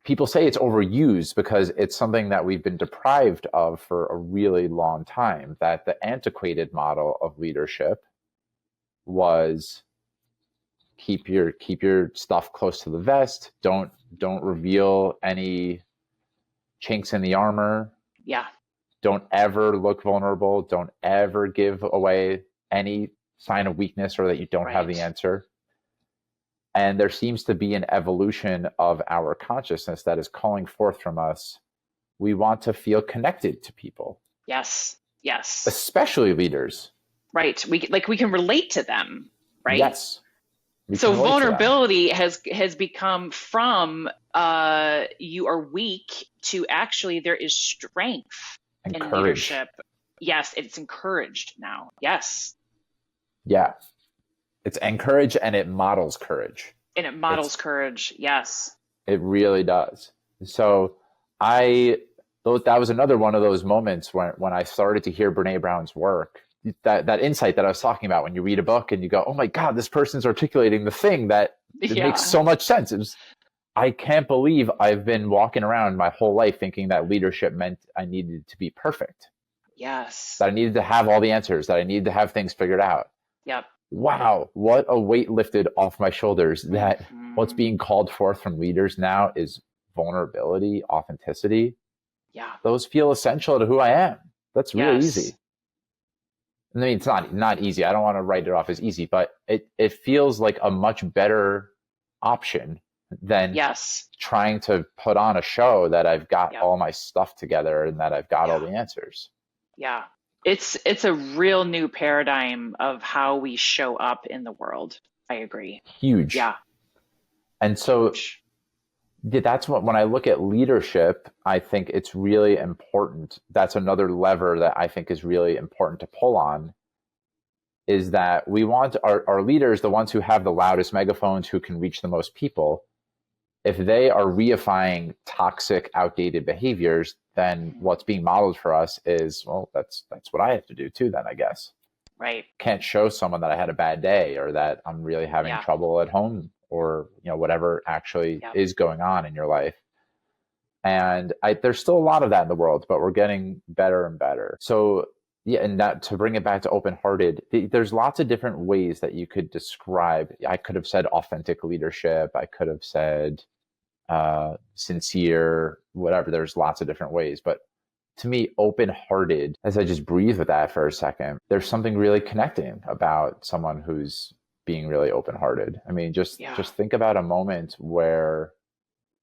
people say it's overused because it's something that we've been deprived of for a really long time, that the antiquated model of leadership was keep your stuff close to the vest, don't reveal any chinks in the armor, Yeah. don't ever look vulnerable, don't ever give away any sign of weakness or that you don't have Right. the answer. And there seems to be an evolution of our consciousness that is calling forth from us. We want to feel connected to people, Yes. Yes. especially leaders. Right. We can relate to them, right? Yes, we can So relate to them. vulnerability has become from you are weak to actually there is strength And in courage. leadership. Yes, it's encouraged now. Yes. Yeah, it's encourage and it models courage. And it It's models courage. Yes. it really does. So I that was another one of those moments when I started to hear Brene Brown's work, that insight that I was talking about, when you read a book and you go, oh my God, this person's articulating the thing that it makes Yeah. so much sense. I can't believe I've been walking around my whole life thinking that leadership meant I needed to be perfect, Yes. that I needed to have all the answers, that I needed to have things figured out. Yep. Wow, what a weight lifted off my shoulders, that what's being called forth from leaders now is vulnerability, authenticity. Yeah. Those feel essential to who I am. That's real Yes. easy. I mean, it's not easy. I don't want to write it off as easy, but it feels like a much better option than Yes. trying to put on a show that I've got Yep. all my stuff together and that I've got all the answers. Yeah. It's a real new paradigm of how we show up in the world. I agree. Huge. Yeah. And so that's what, when I look at leadership, I think it's really important. That's another lever that I think is really important to pull on, is that we want our leaders, the ones who have the loudest megaphones, who can reach the most people. If they are reifying toxic, outdated behaviors, then what's being modeled for us is, well, that's what I have to do too, then, I guess. Right. Can't show someone that I had a bad day, or that I'm really having trouble at home, or whatever actually is going on in your life. And there's still a lot of that in the world, but we're getting better and better. So yeah, and that, to bring it back to open-hearted, there's lots of different ways that you could describe. I could have said authentic leadership. I could have said sincere, whatever. There's lots of different ways, but to me, open-hearted, as I just breathe with that for a second, there's something really connecting about someone who's being really open-hearted. I mean, just think about a moment where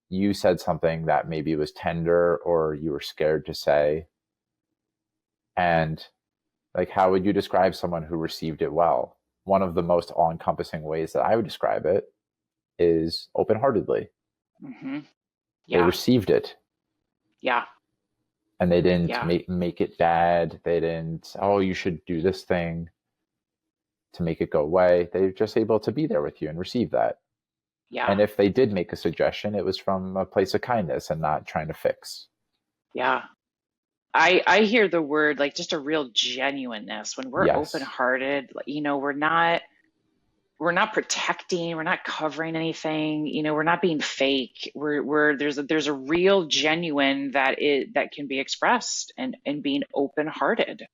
you said something that maybe was tender, or you were scared to say, and like, how would you describe someone who received it well? One of the most all-encompassing ways that I would describe it is open-heartedly. Mm-hmm. They received it. Yeah. And they didn't make it bad. They didn't, oh, you should do this thing to make it go away. They're just able to be there with you and receive that. Yeah. And if they did make a suggestion, it was from a place of kindness and not trying to fix. Yeah. I hear the word, like, just a real genuineness when we're open-hearted. We're not protecting, we're not covering anything, we're not being fake. There's a real genuine that can be expressed, and being open-hearted,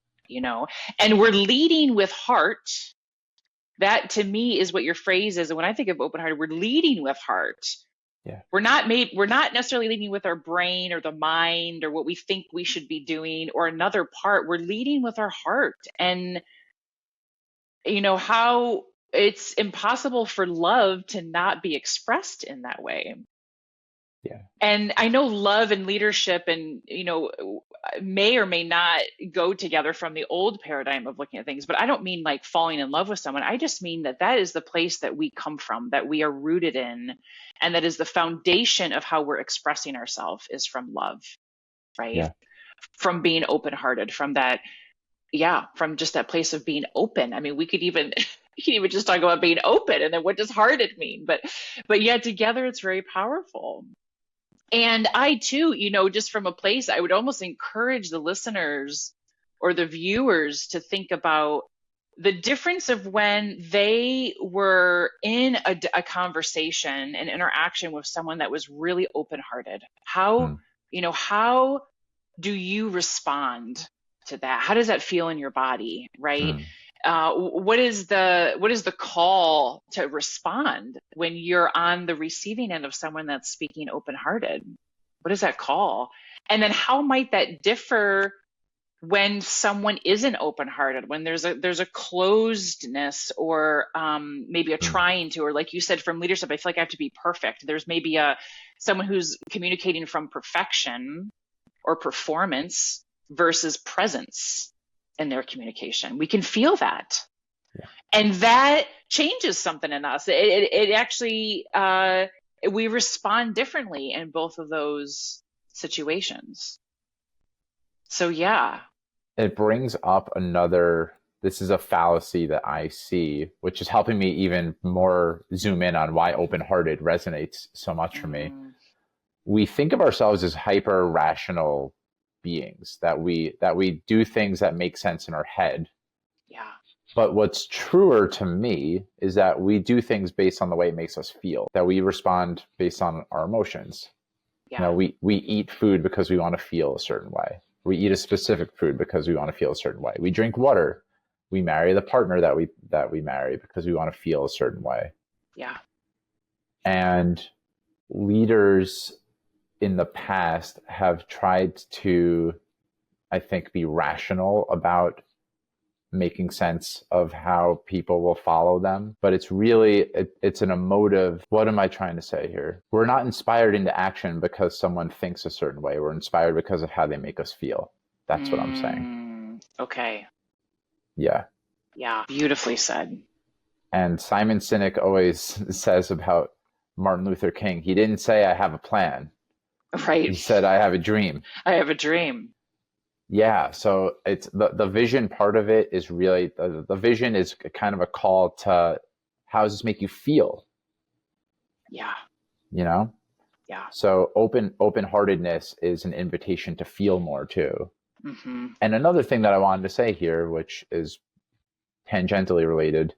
and we're leading with heart. That to me is what your phrase is. And when I think of open-hearted, we're leading with heart. Yeah. We're not necessarily leading with our brain or the mind or what we think we should be doing or another part. We're leading with our heart. And how it's impossible for love to not be expressed in that way. Yeah. And I know love and leadership and, may or may not go together from the old paradigm of looking at things, but I don't mean like falling in love with someone. I just mean that is the place that we come from, that we are rooted in, and that is the foundation of how we're expressing ourselves, is from love, right? Yeah. From being open-hearted, from that, from just that place of being open. I mean, we could even just talk about being open, and then what does hearted mean? But yeah, together it's very powerful. And I too, just from a place, I would almost encourage the listeners or the viewers to think about the difference of when they were in a conversation, an interaction with someone that was really open-hearted. How do you respond to that? How does that feel in your body, right? What is the call to respond when you're on the receiving end of someone that's speaking open-hearted? What is that call? And then how might that differ when someone isn't open-hearted, when there's a closedness, or maybe a trying to, or like you said, from leadership, I feel like I have to be perfect. There's maybe someone who's communicating from perfection or performance versus presence in their communication. We can feel that. Yeah. And that changes something in us. It actually, we respond differently in both of those situations. So yeah. It brings up this is a fallacy that I see, which is helping me even more zoom in on why open-hearted resonates so much for me. We think of ourselves as hyper-rational beings, that we do things that make sense in our head. Yeah. But what's truer to me is that we do things based on the way it makes us feel, that we respond based on our emotions. Yeah. You know, we eat food because we want to feel a certain way. We eat a specific food because we want to feel a certain way. We drink water. We marry the partner that we marry because we want to feel a certain way. Yeah. And leaders in the past have tried to, I think, be rational about making sense of how people will follow them. But it's really, it's an emotive, what am I trying to say here? We're not inspired into action because someone thinks a certain way. We're inspired because of how they make us feel. That's what I'm saying. Okay. Yeah. Yeah. Beautifully said. And Simon Sinek always says about Martin Luther King, he didn't say, I have a plan. Right. He said, I have a dream. I have a dream. Yeah. So it's the vision part of it is really, the vision is kind of a call to, how does this make you feel? Yeah. You know? Yeah. So open-heartedness is an invitation to feel more too. Mm-hmm. And another thing that I wanted to say here, which is tangentially related,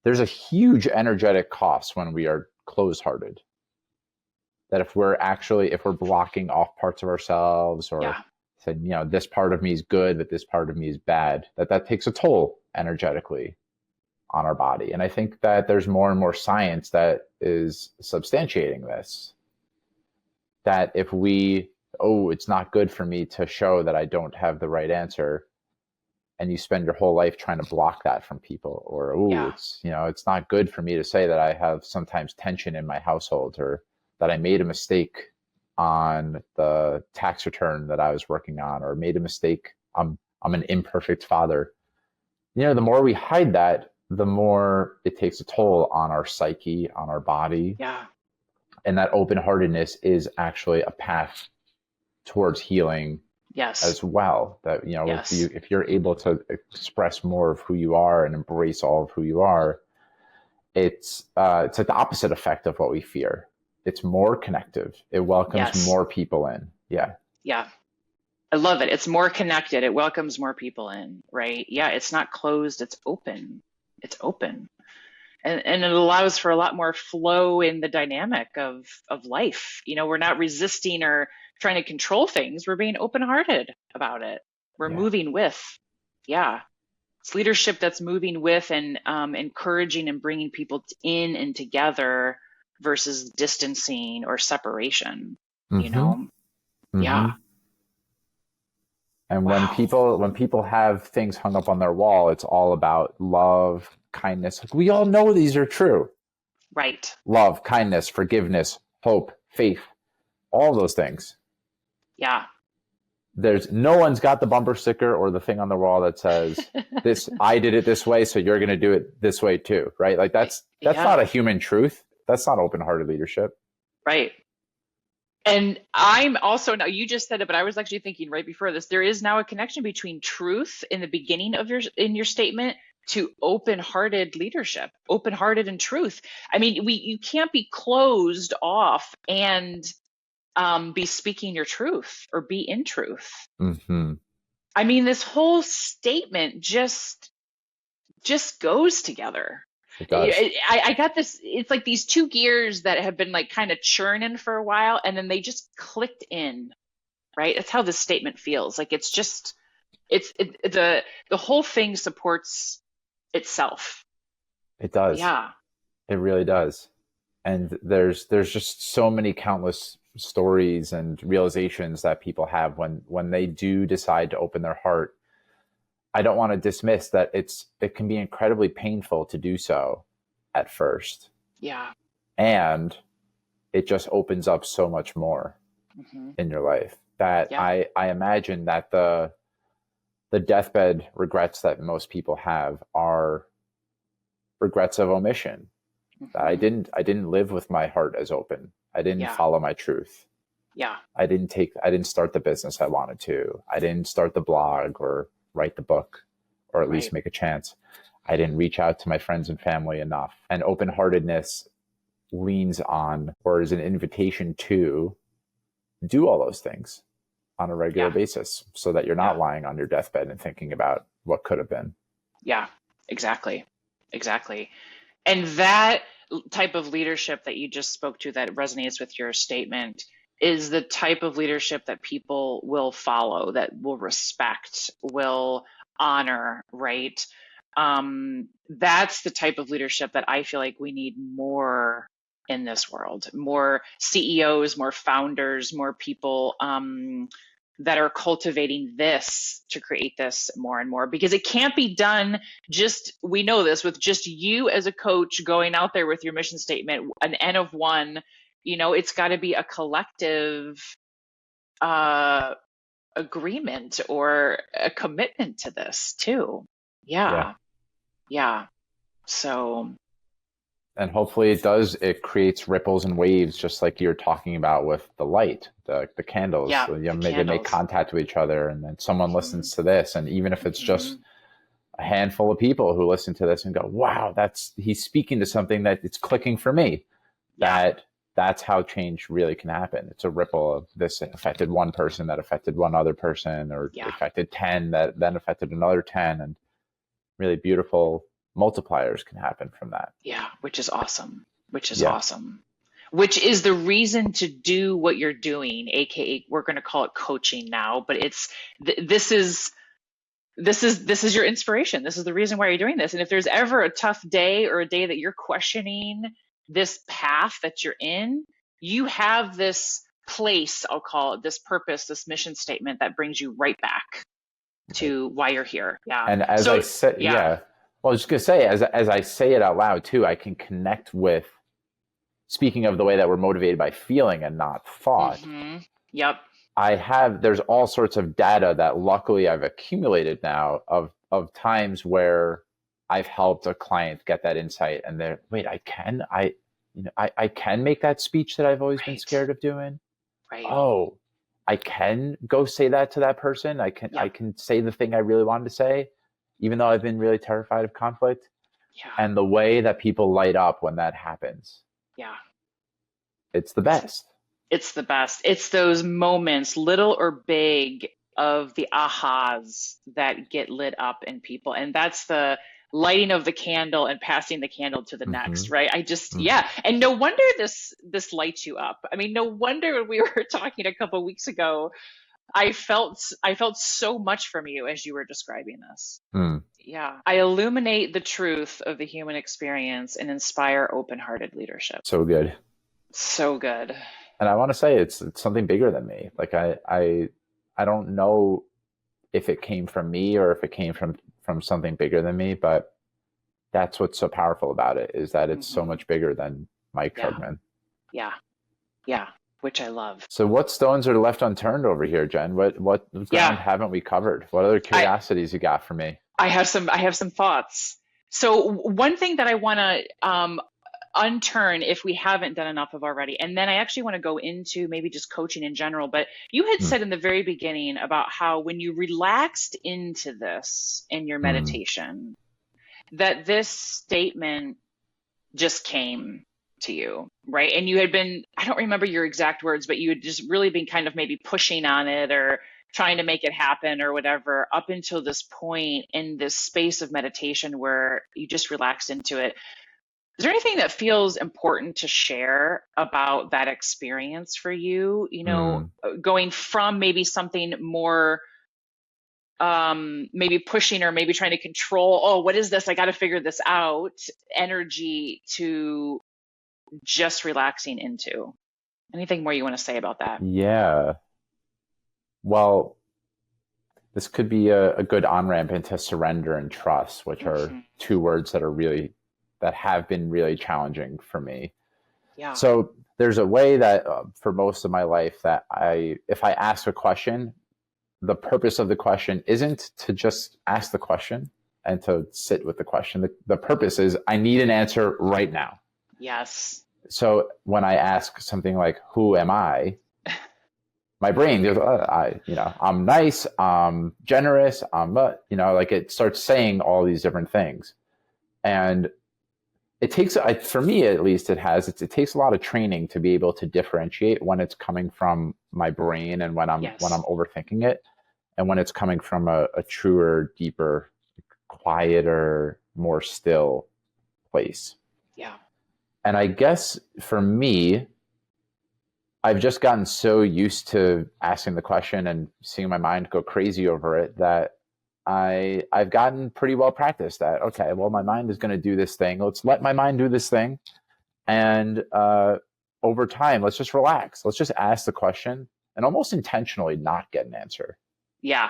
there's a huge energetic cost when we are closed-hearted. That if we're blocking off parts of ourselves, or said, you know, this part of me is good, but this part of me is bad, that takes a toll energetically on our body. And I think that there's more and more science that is substantiating this. That if it's not good for me to show that I don't have the right answer, and you spend your whole life trying to block that from people, or it's not good for me to say that I have sometimes tension in my household, or that I made a mistake on the tax return that I was working on, or made a mistake. I'm an imperfect father. You know, the more we hide that, the more it takes a toll on our psyche, on our body. Yeah. And that open-heartedness is actually a path towards healing. Yes. As well. That, you know, if you're able to express more of who you are and embrace all of who you are, it's like the opposite effect of what we fear. It's more connective. It welcomes more people in. Yeah. Yeah. I love it. It's more connected. It welcomes more people in, right? Yeah. It's not closed. It's open. It's open. And it allows for a lot more flow in the dynamic of life. You know, we're not resisting or trying to control things. We're being open-hearted about it. We're moving with. Yeah. It's leadership that's moving with and encouraging and bringing people in and together versus distancing or separation, you know? Mm-hmm. Yeah. And when people have things hung up on their wall, it's all about love, kindness. Like, we all know these are true. Right. Love, kindness, forgiveness, hope, faith, all those things. Yeah. There's no one's got the bumper sticker or the thing on the wall that says this, I did it this way, so you're going to do it this way too. Right. Like that's not a human truth. That's not open-hearted leadership. Right. And I'm also, now you just said it, but I was actually thinking right before this, there is now a connection between truth in the beginning of your statement to open-hearted leadership, open-hearted and truth. I mean, you can't be closed off and be speaking your truth or be in truth. Mm-hmm. I mean, this whole statement just goes together. It does. I got this, it's like these two gears that have been like kind of churning for a while, and then they just clicked in, right? That's how this statement feels. Like it's just, the whole thing supports itself. It does. Yeah. It really does. And there's just so many countless stories and realizations that people have when they do decide to open their heart. I don't want to dismiss that it can be incredibly painful to do so at first. Yeah. And it just opens up so much more in your life that I imagine that the deathbed regrets that most people have are regrets of omission. That I didn't live with my heart as open. I didn't follow my truth. Yeah. I didn't start the business I wanted to. I didn't start the blog or write the book, or at least make a chance. I didn't reach out to my friends and family enough. And open-heartedness leans on, or is an invitation to, do all those things. on a regular basis so that you're not lying on your deathbed and thinking about what could have been. Yeah, exactly. Exactly. And that type of leadership that you just spoke to that resonates with your statement is the type of leadership that people will follow, that will respect, will honor, right? That's the type of leadership that I feel like we need more in this world. More CEOs, more founders, more people that are cultivating this to create this more and more, because it can't be done just, we know this, with just you as a coach going out there with your mission statement, an N of one. It's got to be a collective agreement or a commitment to this too. Yeah. So, and hopefully it creates ripples and waves, just like you're talking about with the light, the candles. They make contact with each other, and then someone listens to this, and even if it's just a handful of people who listen to this and go, wow, he's speaking to something that it's clicking for me. That's how change really can happen. It's a ripple of this affected one person that affected one other person, or affected 10 that then affected another 10, and really beautiful multipliers can happen from that. Yeah, which is awesome. Awesome. Which is the reason to do what you're doing, aka we're going to call it coaching now, but this is your inspiration. This is the reason why you're doing this. And if there's ever a tough day or a day that you're questioning this path that you're in, you have this place, I'll call it, this purpose, this mission statement that brings you right back to why you're here. Yeah. And as I said, well, I was just going to say, as I say it out loud too, I can connect with, speaking of the way that we're motivated by feeling and not thought. Yep. There's all sorts of data that luckily I've accumulated now of times where I've helped a client get that insight, and they're, wait, I can make that speech that I've always been scared of doing. Right. Oh, I can go say that to that person. I can say the thing I really wanted to say, even though I've been really terrified of conflict. Yeah. And the way that people light up when that happens. Yeah. It's the best. It's the best. It's those moments, little or big, of the ahas that get lit up in people. And that's the lighting of the candle and passing the candle to the next, right? And no wonder this lights you up. I mean, no wonder when we were talking a couple of weeks ago, I felt so much from you as you were describing this. Yeah. I illuminate the truth of the human experience and inspire open-hearted leadership. So good. So good. And I want to say it's something bigger than me. Like I don't know if it came from me or if it came from something bigger than me, but that's what's so powerful about it, is that it's so much bigger than Mike Krugman. Yeah. Which I love. So what stones are left unturned over here, Jen? What ground haven't we covered? What other curiosities you got for me? I have some thoughts. So one thing that I want to unturn, if we haven't done enough of already, and then I actually want to go into maybe just coaching in general, but you had said in the very beginning about how when you relaxed into this in your meditation, that this statement just came to you, right? And you had been, I don't remember your exact words, but you had just really been kind of maybe pushing on it or trying to make it happen or whatever, up until this point in this space of meditation where you just relaxed into it. Is there anything that feels important to share about that experience for you? Going from maybe something more maybe pushing or maybe trying to control, oh, what is this? I got to figure this out, energy, to just relaxing into. Anything more you want to say about that? Yeah. Well, this could be a good on-ramp into surrender and trust, which are two words that have been really challenging for me. Yeah. So there's a way that for most of my life that if I ask a question, the purpose of the question isn't to just ask the question and to sit with the question. The purpose is I need an answer right now. Yes. So when I ask something like, who am I? My brain goes, I'm nice, I'm generous, like it starts saying all these different things. And it takes, for me at least, it takes a lot of training to be able to differentiate when it's coming from my brain and when I'm Yes. overthinking it, and when it's coming from a truer, deeper, quieter, more still place. Yeah. And I guess for me, I've just gotten so used to asking the question and seeing my mind go crazy over it that I've gotten pretty well practiced at, okay, well, my mind is going to do this thing. Let's let my mind do this thing. And over time, let's just relax. Let's just ask the question and almost intentionally not get an answer. Yeah.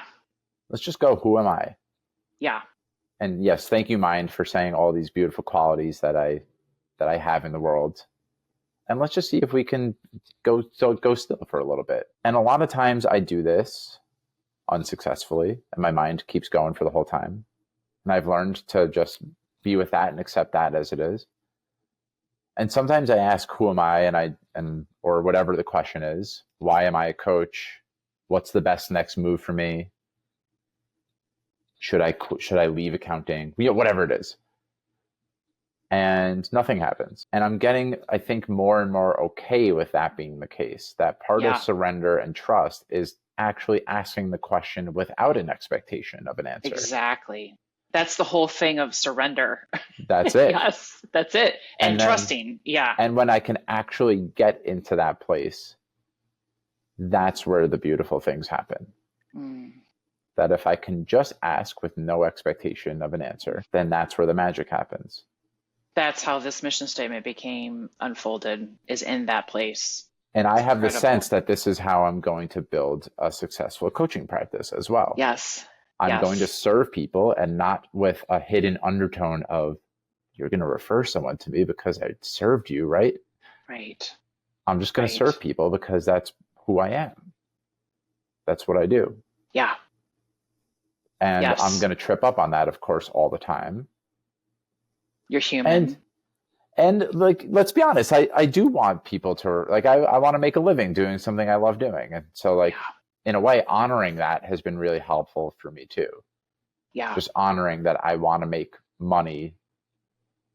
Let's just go, who am I? Yeah. And yes, thank you, mind, for saying all these beautiful qualities that I have in the world. And let's just see if we can go still for a little bit. And a lot of times I do this unsuccessfully, and my mind keeps going for the whole time. And I've learned to just be with that and accept that as it is. And sometimes I ask, who am I? And or whatever the question is, why am I a coach? What's the best next move for me? Should I leave accounting? Whatever it is. And nothing happens. And I'm getting, I think, more and more okay with that being the case. That part of surrender and trust is actually asking the question without an expectation of an answer. Exactly. That's the whole thing of surrender. That's it. Yes, that's it. And then, trusting. Yeah. And when I can actually get into that place, that's where the beautiful things happen. That if I can just ask with no expectation of an answer, then that's where the magic happens. That's how this mission statement became unfolded, is in that place. And I have the sense that this is how I'm going to build a successful coaching practice as well. Yes. I'm going to serve people, and not with a hidden undertone of, you're going to refer someone to me because I served you, right? Right. I'm just going to serve people because that's who I am. That's what I do. Yeah. And I'm going to trip up on that, of course, all the time. You're human. And like, let's be honest, I do want people to, like, I want to make a living doing something I love doing. And so, like, in a way, honoring that has been really helpful for me too. Yeah. Just honoring that I want to make money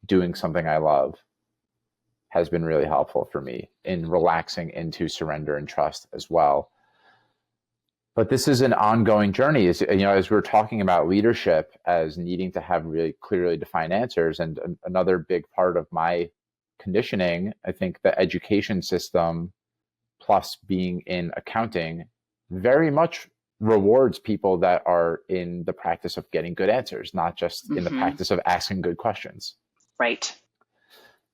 doing something I love has been really helpful for me in relaxing into surrender and trust as well. But this is an ongoing journey. As we're talking about leadership as needing to have really clearly defined answers, and another big part of my conditioning, I think the education system plus being in accounting very much rewards people that are in the practice of getting good answers, not just in the practice of asking good questions. Right.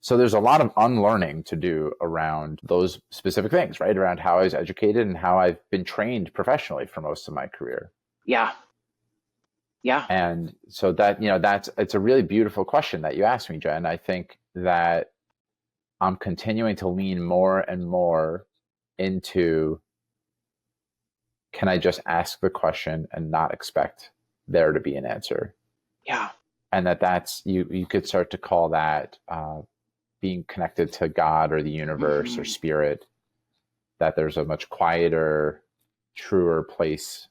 So there's a lot of unlearning to do around those specific things, right? Around how I was educated and how I've been trained professionally for most of my career. Yeah. Yeah. And so that, it's a really beautiful question that you asked me, Jen. I think that I'm continuing to lean more and more into, can I just ask the question and not expect there to be an answer? Yeah. And that's, you could start to call that, being connected to God or the universe or spirit, that there's a much quieter, truer place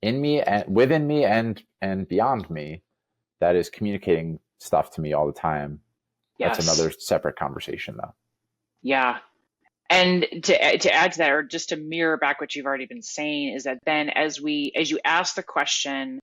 in me and within me and beyond me that is communicating stuff to me all the time. Yes. That's another separate conversation though. Yeah. And to add to that, or just to mirror back what you've already been saying, is that then as you ask the question,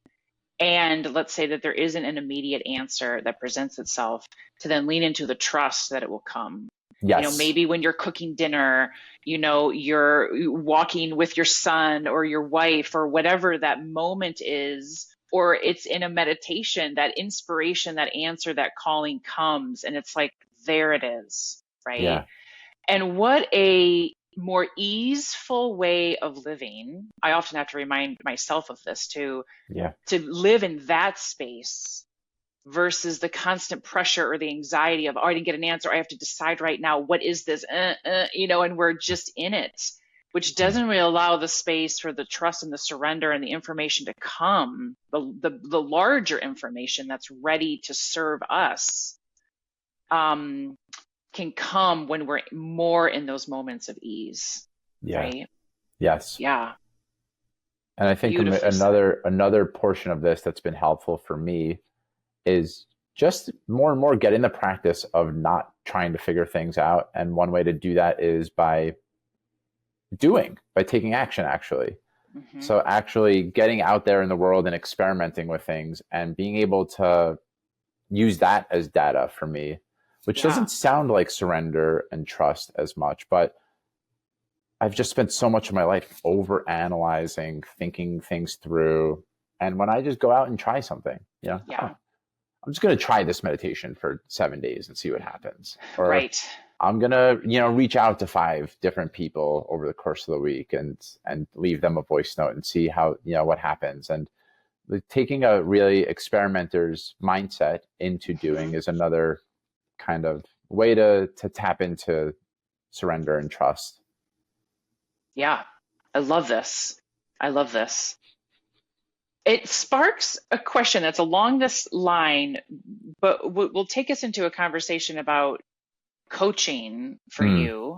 and let's say that there isn't an immediate answer that presents itself, to then lean into the trust that it will come. Yes. Maybe when you're cooking dinner, you're walking with your son or your wife or whatever that moment is, or it's in a meditation, that inspiration, that answer, that calling comes, and it's like, there it is, right? Yeah. And what a more easeful way of living. I often have to remind myself of this too. Yeah. To live in that space versus the constant pressure or the anxiety of, oh, I didn't get an answer, I have to decide right now, what is this? And we're just in it, which doesn't really allow the space for the trust and the surrender and the information to come, the larger information that's ready to serve us. Can come when we're more in those moments of ease. Yeah. Right? Yes. Yeah. And I think another portion of this that's been helpful for me is just more and more get in the practice of not trying to figure things out. And one way to do that is by taking action, actually. Mm-hmm. So actually getting out there in the world and experimenting with things and being able to use that as data for me, which doesn't sound like surrender and trust as much, but I've just spent so much of my life over analyzing, thinking things through. And when I just go out and try something, I'm just going to try this meditation for 7 days and see what happens. Or I'm going to, reach out to 5 different people over the course of the week and leave them a voice note and see how, what happens. And taking a really experimenter's mindset into doing is another kind of way to tap into surrender and trust. Yeah, I love this. It sparks a question that's along this line, but will take us into a conversation about coaching for you.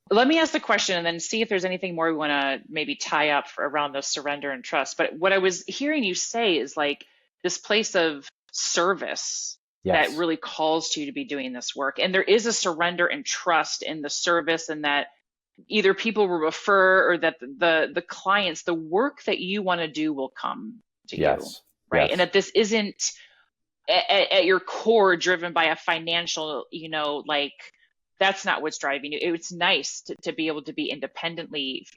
Let me ask the question and then see if there's anything more we want to maybe tie up around the surrender and trust. But what I was hearing you say is like this place of service that really calls to you to be doing this work. And there is a surrender and trust in the service, and that either people will refer or that the clients, the work that you want to do will come to you, right? And that this isn't at your core driven by a financial, that's not what's driving you. It's nice to be able to be independently,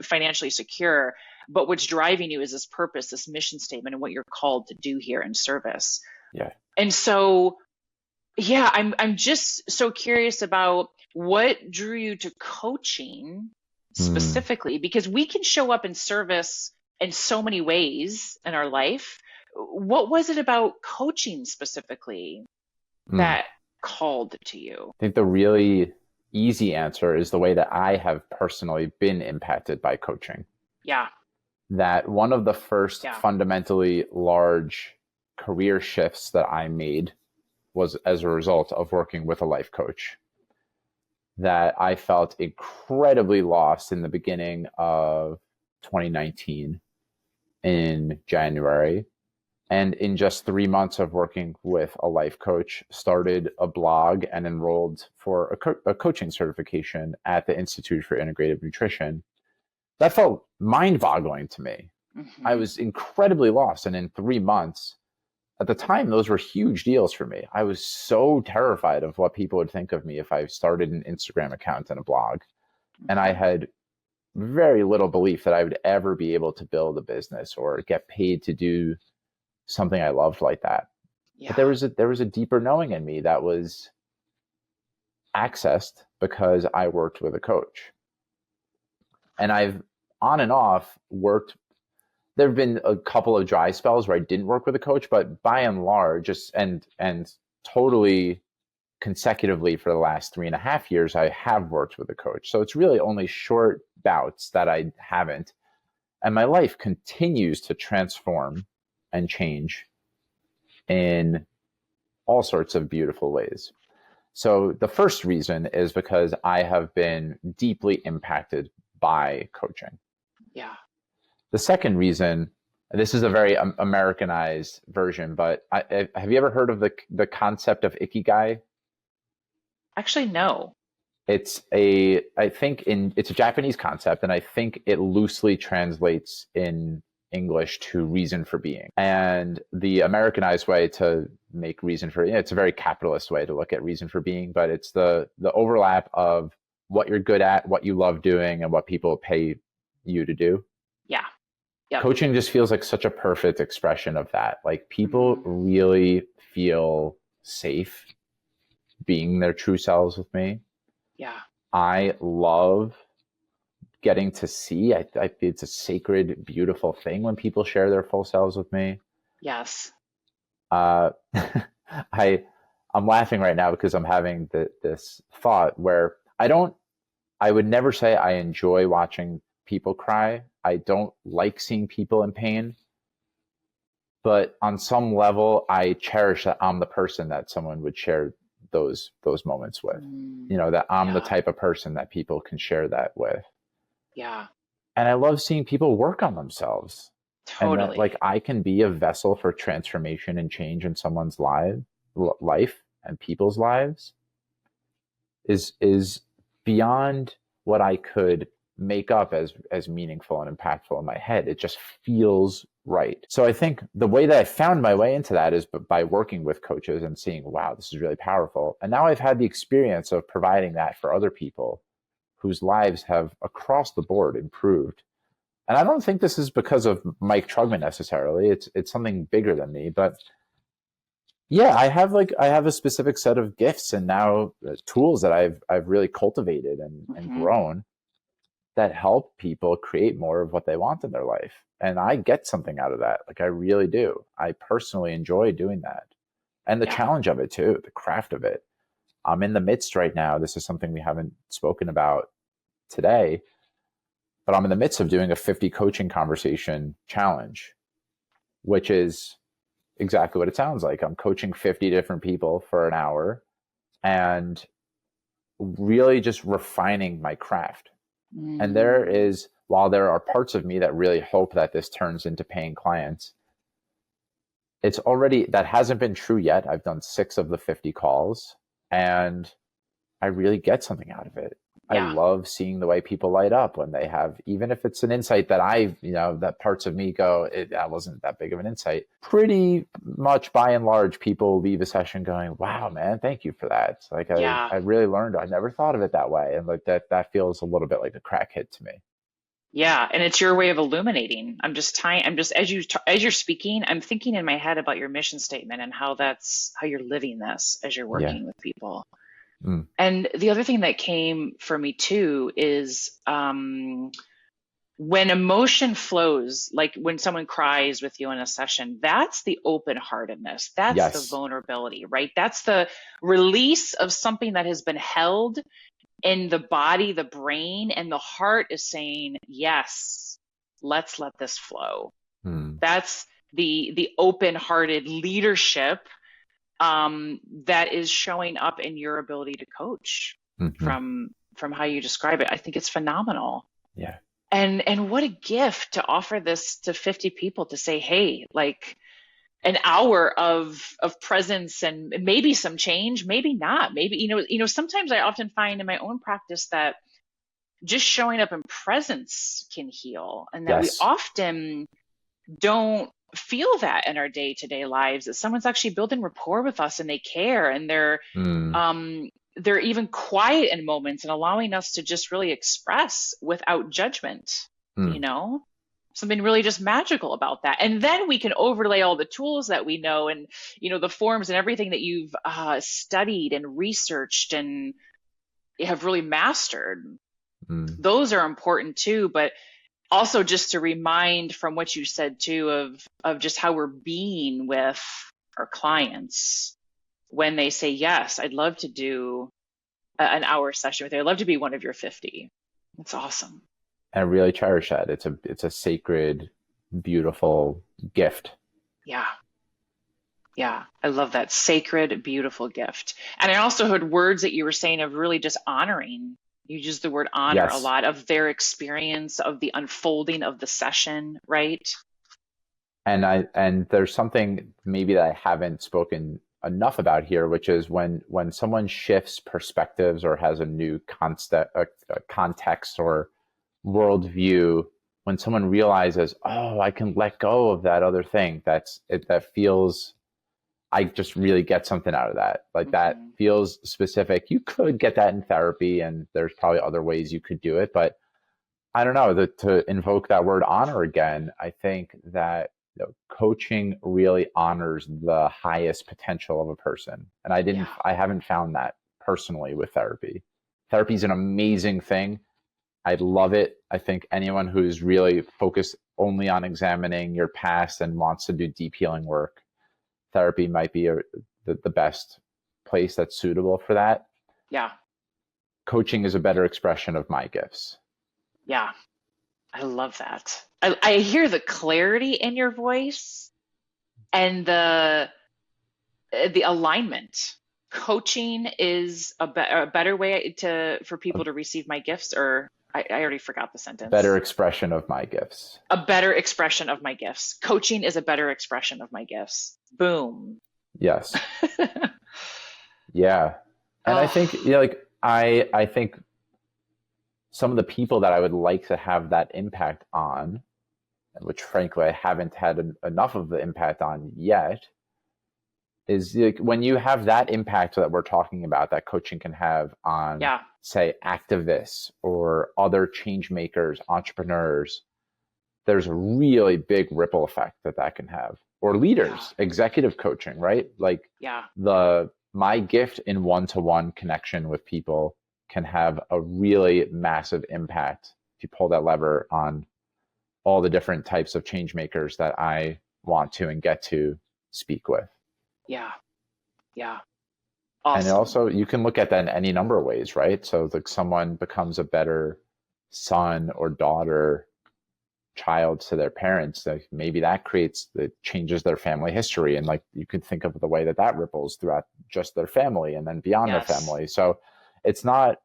financially secure, but what's driving you is this purpose, this mission statement, and what you're called to do here in service. Yeah. And so, I'm just so curious about what drew you to coaching specifically, because we can show up in service in so many ways in our life. What was it about coaching specifically that called to you? I think the really easy answer is the way that I have personally been impacted by coaching. Yeah. That one of the first fundamentally large career shifts that I made was as a result of working with a life coach. That I felt incredibly lost in the beginning of 2019 in January. And in just 3 months of working with a life coach, started a blog and enrolled for a coaching certification at the Institute for Integrative Nutrition. That felt mind-boggling to me. I was incredibly lost. And in 3 months, at the time, those were huge deals for me. I was so terrified of what people would think of me if I started an Instagram account and a blog. And I had very little belief that I would ever be able to build a business or get paid to do something I loved like that. But there was a deeper knowing in me that was accessed because I worked with a coach. And I've on and off worked. There have been a couple of dry spells where I didn't work with a coach, but by and large, and totally consecutively for the last 3.5 years, I have worked with a coach. So it's really only short bouts that I haven't. And my life continues to transform and change in all sorts of beautiful ways. So the first reason is because I have been deeply impacted by coaching. Yeah. The second reason, this is a very Americanized version, but have you ever heard of the concept of ikigai? Actually, no. It's a Japanese concept, and I think it loosely translates in English to reason for being. And the Americanized way to make reason for, it's a very capitalist way to look at reason for being, but it's the overlap of what you're good at, what you love doing, and what people pay you to do. Yeah. Yep. Coaching just feels like such a perfect expression of that. Like people really feel safe being their true selves with me. Yeah. I love getting to see. It's a sacred, beautiful thing when people share their full selves with me. Yes. I'm laughing right now because I'm having this thought where I would never say I enjoy watching people cry. I don't like seeing people in pain. But on some level, I cherish that I'm the person that someone would share those moments with. That I'm the type of person that people can share that with. Yeah. And I love seeing people work on themselves. and that like Totally. I can be a vessel for transformation and change in someone's life and people's lives is beyond what I could make up as meaningful and impactful in my head. It just feels right. So I think the way that I found my way into that is by working with coaches and seeing, wow, this is really powerful. And now I've had the experience of providing that for other people whose lives have across the board improved. And I don't think this is because of Mike Trugman necessarily. It's something bigger than me, but yeah, I have a specific set of gifts and now tools that I've really cultivated and Hmm. grown that help people create more of what they want in their life. And I get something out of that. Like I really do. I personally enjoy doing that. And the Yeah. challenge of it too, the craft of it. I'm in the midst right now. This is something we haven't spoken about today, but I'm in the midst of doing a 50 coaching conversation challenge, which is exactly what it sounds like. I'm coaching 50 different people for an hour and really just refining my craft. And Mm. while there are parts of me that really hope that this turns into paying clients, that hasn't been true yet. I've done 6 of the 50 calls and I really get something out of it. I Yeah. love seeing the way people light up when they have, even if it's an insight that that parts of me go, that wasn't that big of an insight. Pretty much by and large, people leave a session going, wow, man, thank you for that. It's like Yeah. I really learned. I never thought of it that way. And like that feels a little bit like a crack hit to me. Yeah, and it's your way of illuminating. I'm just as you're speaking, I'm thinking in my head about your mission statement and how you're living this as you're Yeah. working with people. Mm. And the other thing that came for me too is when emotion flows, like when someone cries with you in a session, that's the open-heartedness. That's the Yes. vulnerability, right? That's the release of something that has been held in the body, the brain, and the heart is saying, yes, let's let this flow. Mm. That's the open-hearted leadership that is showing up in your ability to coach Mm-hmm. from how you describe it. I think it's phenomenal. Yeah. And what a gift to offer this to 50 people to say, hey, like an hour of presence and maybe some change, maybe not. Maybe, sometimes I often find in my own practice that just showing up in presence can heal, and that we Yes. often don't feel that in our day-to-day lives, that someone's actually building rapport with us and they care, and Mm. they're even quiet in moments and allowing us to just really express without judgment, you Mm. know? Something really just magical about that. And then we can overlay all the tools that we know, and, the forms and everything that you've studied and researched and have really mastered. Mm. Those are important too, but also just to remind from what you said too of just how we're being with our clients when they say, yes, I'd love to do an hour session with you. I'd love to be one of your 50. It's awesome. I really cherish that. It's a sacred, beautiful gift. Yeah. Yeah. I love that sacred, beautiful gift. And I also heard words that you were saying of really just honoring. You use the word honor a Yes. lot, of their experience, of the unfolding of the session, right? And there's something maybe that I haven't spoken enough about here, which is when someone shifts perspectives or has a new context or worldview, when someone realizes, oh, I can let go of that other thing, that feels, I just really get something out of that. Like that Hmm. feels specific. You could get that in therapy, and there's probably other ways you could do it, but I don't know, to invoke that word honor again, I think that coaching really honors the highest potential of a person. And Yeah. I haven't found that personally with therapy. Therapy is an amazing thing. I love it. I think anyone who's really focused only on examining your past and wants to do deep healing work, therapy might be the best place that's suitable for that. Yeah. Coaching is a better expression of my gifts. Yeah. I love that. I hear the clarity in your voice and the alignment. Coaching is a better way to for people to receive my gifts, or I already forgot the Better sentence. expression of my gifts. A better expression of my gifts. Coaching is a better expression of my gifts. Boom. Yes. Yeah. And I think, Oh, like I think some of the people that I would like to have that impact on, which frankly I haven't had enough of the impact on yet, is like when you have that impact that we're talking about that coaching can have on, yeah. say, activists or other change makers, entrepreneurs, there's a really big ripple effect that that can have. Or Yeah. leaders, executive coaching, right? Like Yeah. my gift in one-to-one connection with people can have a really massive impact if you pull that lever on all the different types of change makers that I want to and get to speak with. Yeah. Yeah. And Awesome. also you can look at that in any number of ways, right? So like someone becomes a better son or daughter, child to their parents, like maybe that changes their family history, and like you could think of the way that that ripples throughout just their family and then beyond their Yes. family. So it's not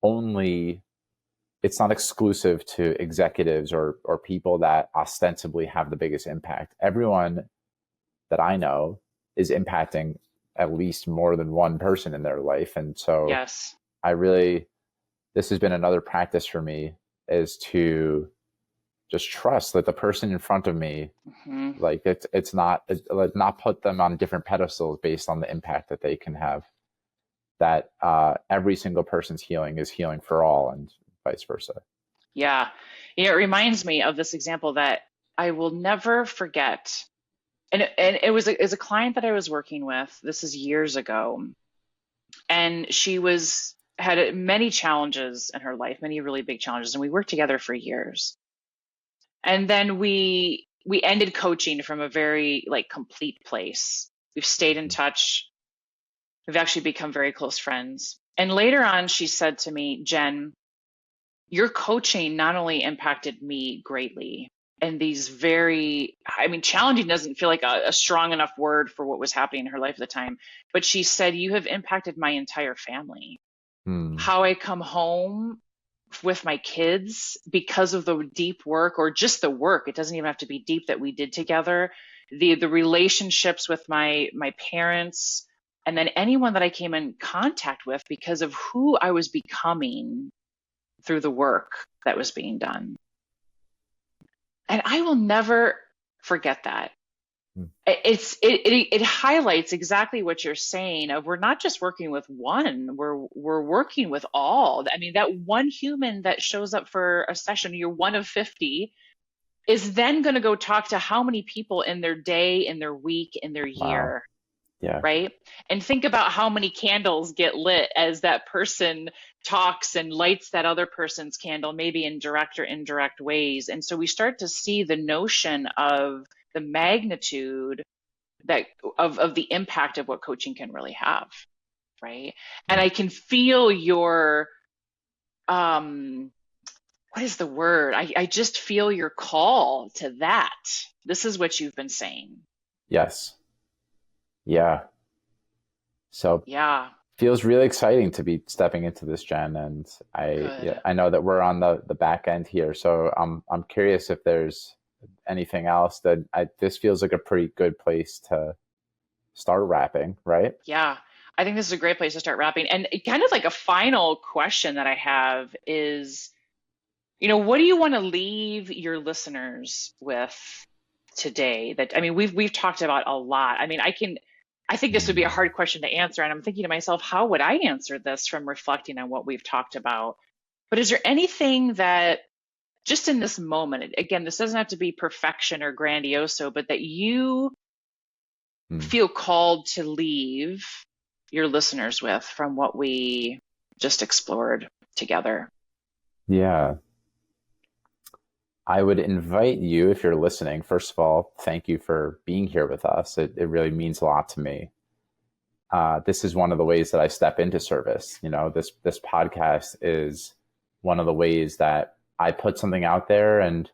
only it's not exclusive to executives or people that ostensibly have the biggest impact. Everyone that I know is impacting at least more than one person in their life. And so Yes. I really, this has been another practice for me, is to just trust that the person in front of me, Hmm. like not put them on different pedestals based on the impact that they can have. That every single person's healing is healing for all, and vice versa. Yeah. It reminds me of this example that I will never forget. And it was a client that I was working with. This is years ago. And she had many challenges in her life, many really big challenges. And we worked together for years. And then we ended coaching from a very like complete place. We've stayed in touch. We've actually become very close friends. And later on, she said to me, Jen, your coaching not only impacted me greatly and these challenging doesn't feel like a strong enough word for what was happening in her life at the time, but she said, you have impacted my entire family. Hmm. How I come home with my kids because of the deep work, or just the work, it doesn't even have to be deep, that we did together, the relationships with my parents, and then anyone that I came in contact with because of who I was becoming through the work that was being done. And I will never forget that. Hmm. It highlights exactly what you're saying of, we're not just working with one, we're working with all. I mean, that one human that shows up for a session, you're one of 50, is then going to go talk to how many people in their day, in their week, in their Wow. year, Yeah. right? And think about how many candles get lit as that person talks and lights that other person's candle, maybe in direct or indirect ways. And so we start to see the notion of the magnitude that of the impact of what coaching can really have, right? And Hmm. I can feel your what is the word? I just feel your call to that. This is what you've been saying. Yes. Yeah. So Yeah, feels really exciting to be stepping into this, Jen. And good. I know that we're on the back end here. So I'm curious if there's anything else this feels like a pretty good place to start wrapping, right? Yeah, I think this is a great place to start wrapping. And kind of like a final question that I have is, what do you want to leave your listeners with today? That, I mean, we've talked about a lot. I mean, I think this would be a Mm. hard question to answer, and I'm thinking to myself, how would I answer this from reflecting on what we've talked about? But is there anything that, just in this moment, again, this doesn't have to be perfection or grandioso, but that you Mm. feel called to leave your listeners with from what we just explored together? Yeah. I would invite you, if you're listening, first of all, thank you for being here with us. It really means a lot to me. This is one of the ways that I step into service. This podcast is one of the ways that I put something out there, and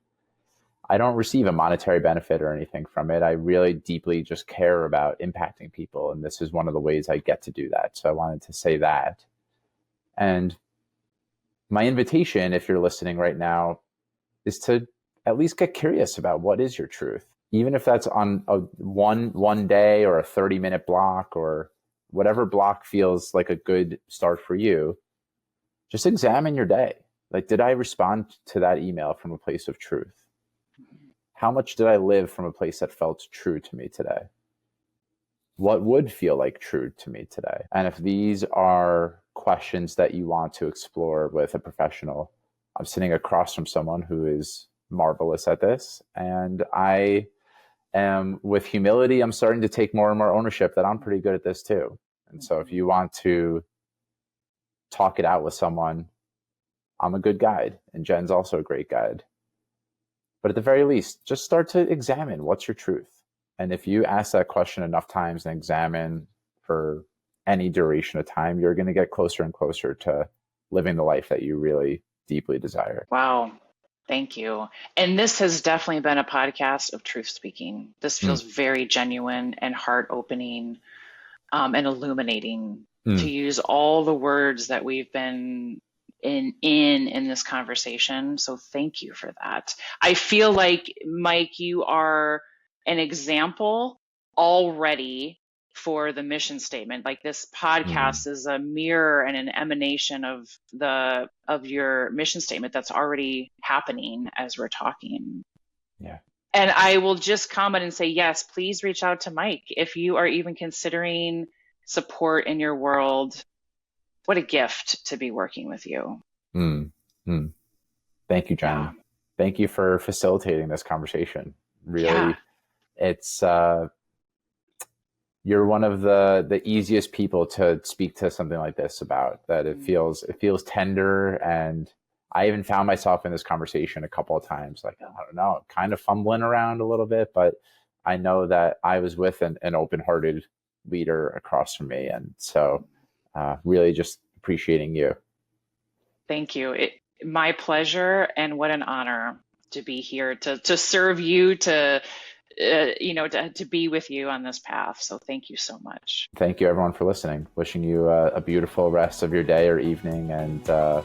I don't receive a monetary benefit or anything from it. I really deeply just care about impacting people, and this is one of the ways I get to do that. So I wanted to say that. And my invitation, if you're listening right now, is to at least get curious about what is your truth. Even if that's on a one day or a 30-minute block or whatever block feels like a good start for you, just examine your day. Like, did I respond to that email from a place of truth? How much did I live from a place that felt true to me today? What would feel like true to me today? And if these are questions that you want to explore with a professional, I'm sitting across from someone who is marvelous at this. And I am, with humility, I'm starting to take more and more ownership that I'm pretty good at this too. And so if you want to talk it out with someone, I'm a good guide, and Jen's also a great guide. But at the very least, just start to examine what's your truth. And if you ask that question enough times and examine for any duration of time, you're going to get closer and closer to living the life that you really deeply desire. Wow. Thank you. And this has definitely been a podcast of truth speaking. This feels very genuine and heart opening, and illuminating, to use all the words that we've been in this conversation. So thank you for that. I feel like, Mike, you are an example already for the mission statement. Like, this podcast is a mirror and an emanation of your mission statement that's already happening as we're talking. Yeah. And I will just comment and say, yes, please reach out to Mike if you are even considering support in your world. What a gift to be working with you. Thank you, Jen. Yeah. Thank you for facilitating this conversation. Really, it's you're one of the easiest people to speak to something like this about. That it feels tender, and I even found myself in this conversation a couple of times, like, I don't know, kind of fumbling around a little bit, but I know that I was with an open-hearted leader across from me, and so really just appreciating you. Thank you. My pleasure, and what an honor to be here to serve you, to be with you on this path. So thank you so much. Thank you, everyone, for listening. Wishing you a beautiful rest of your day or evening, and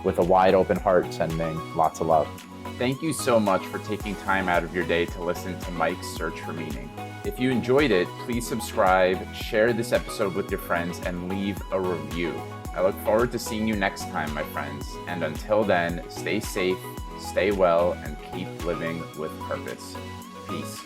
with a wide open heart, sending lots of love. Thank you so much for taking time out of your day to listen to Mike's Search for Meaning. If you enjoyed it, please subscribe, share this episode with your friends, and leave a review. I look forward to seeing you next time, my friends. And until then, stay safe, stay well, and keep living with purpose. Peace.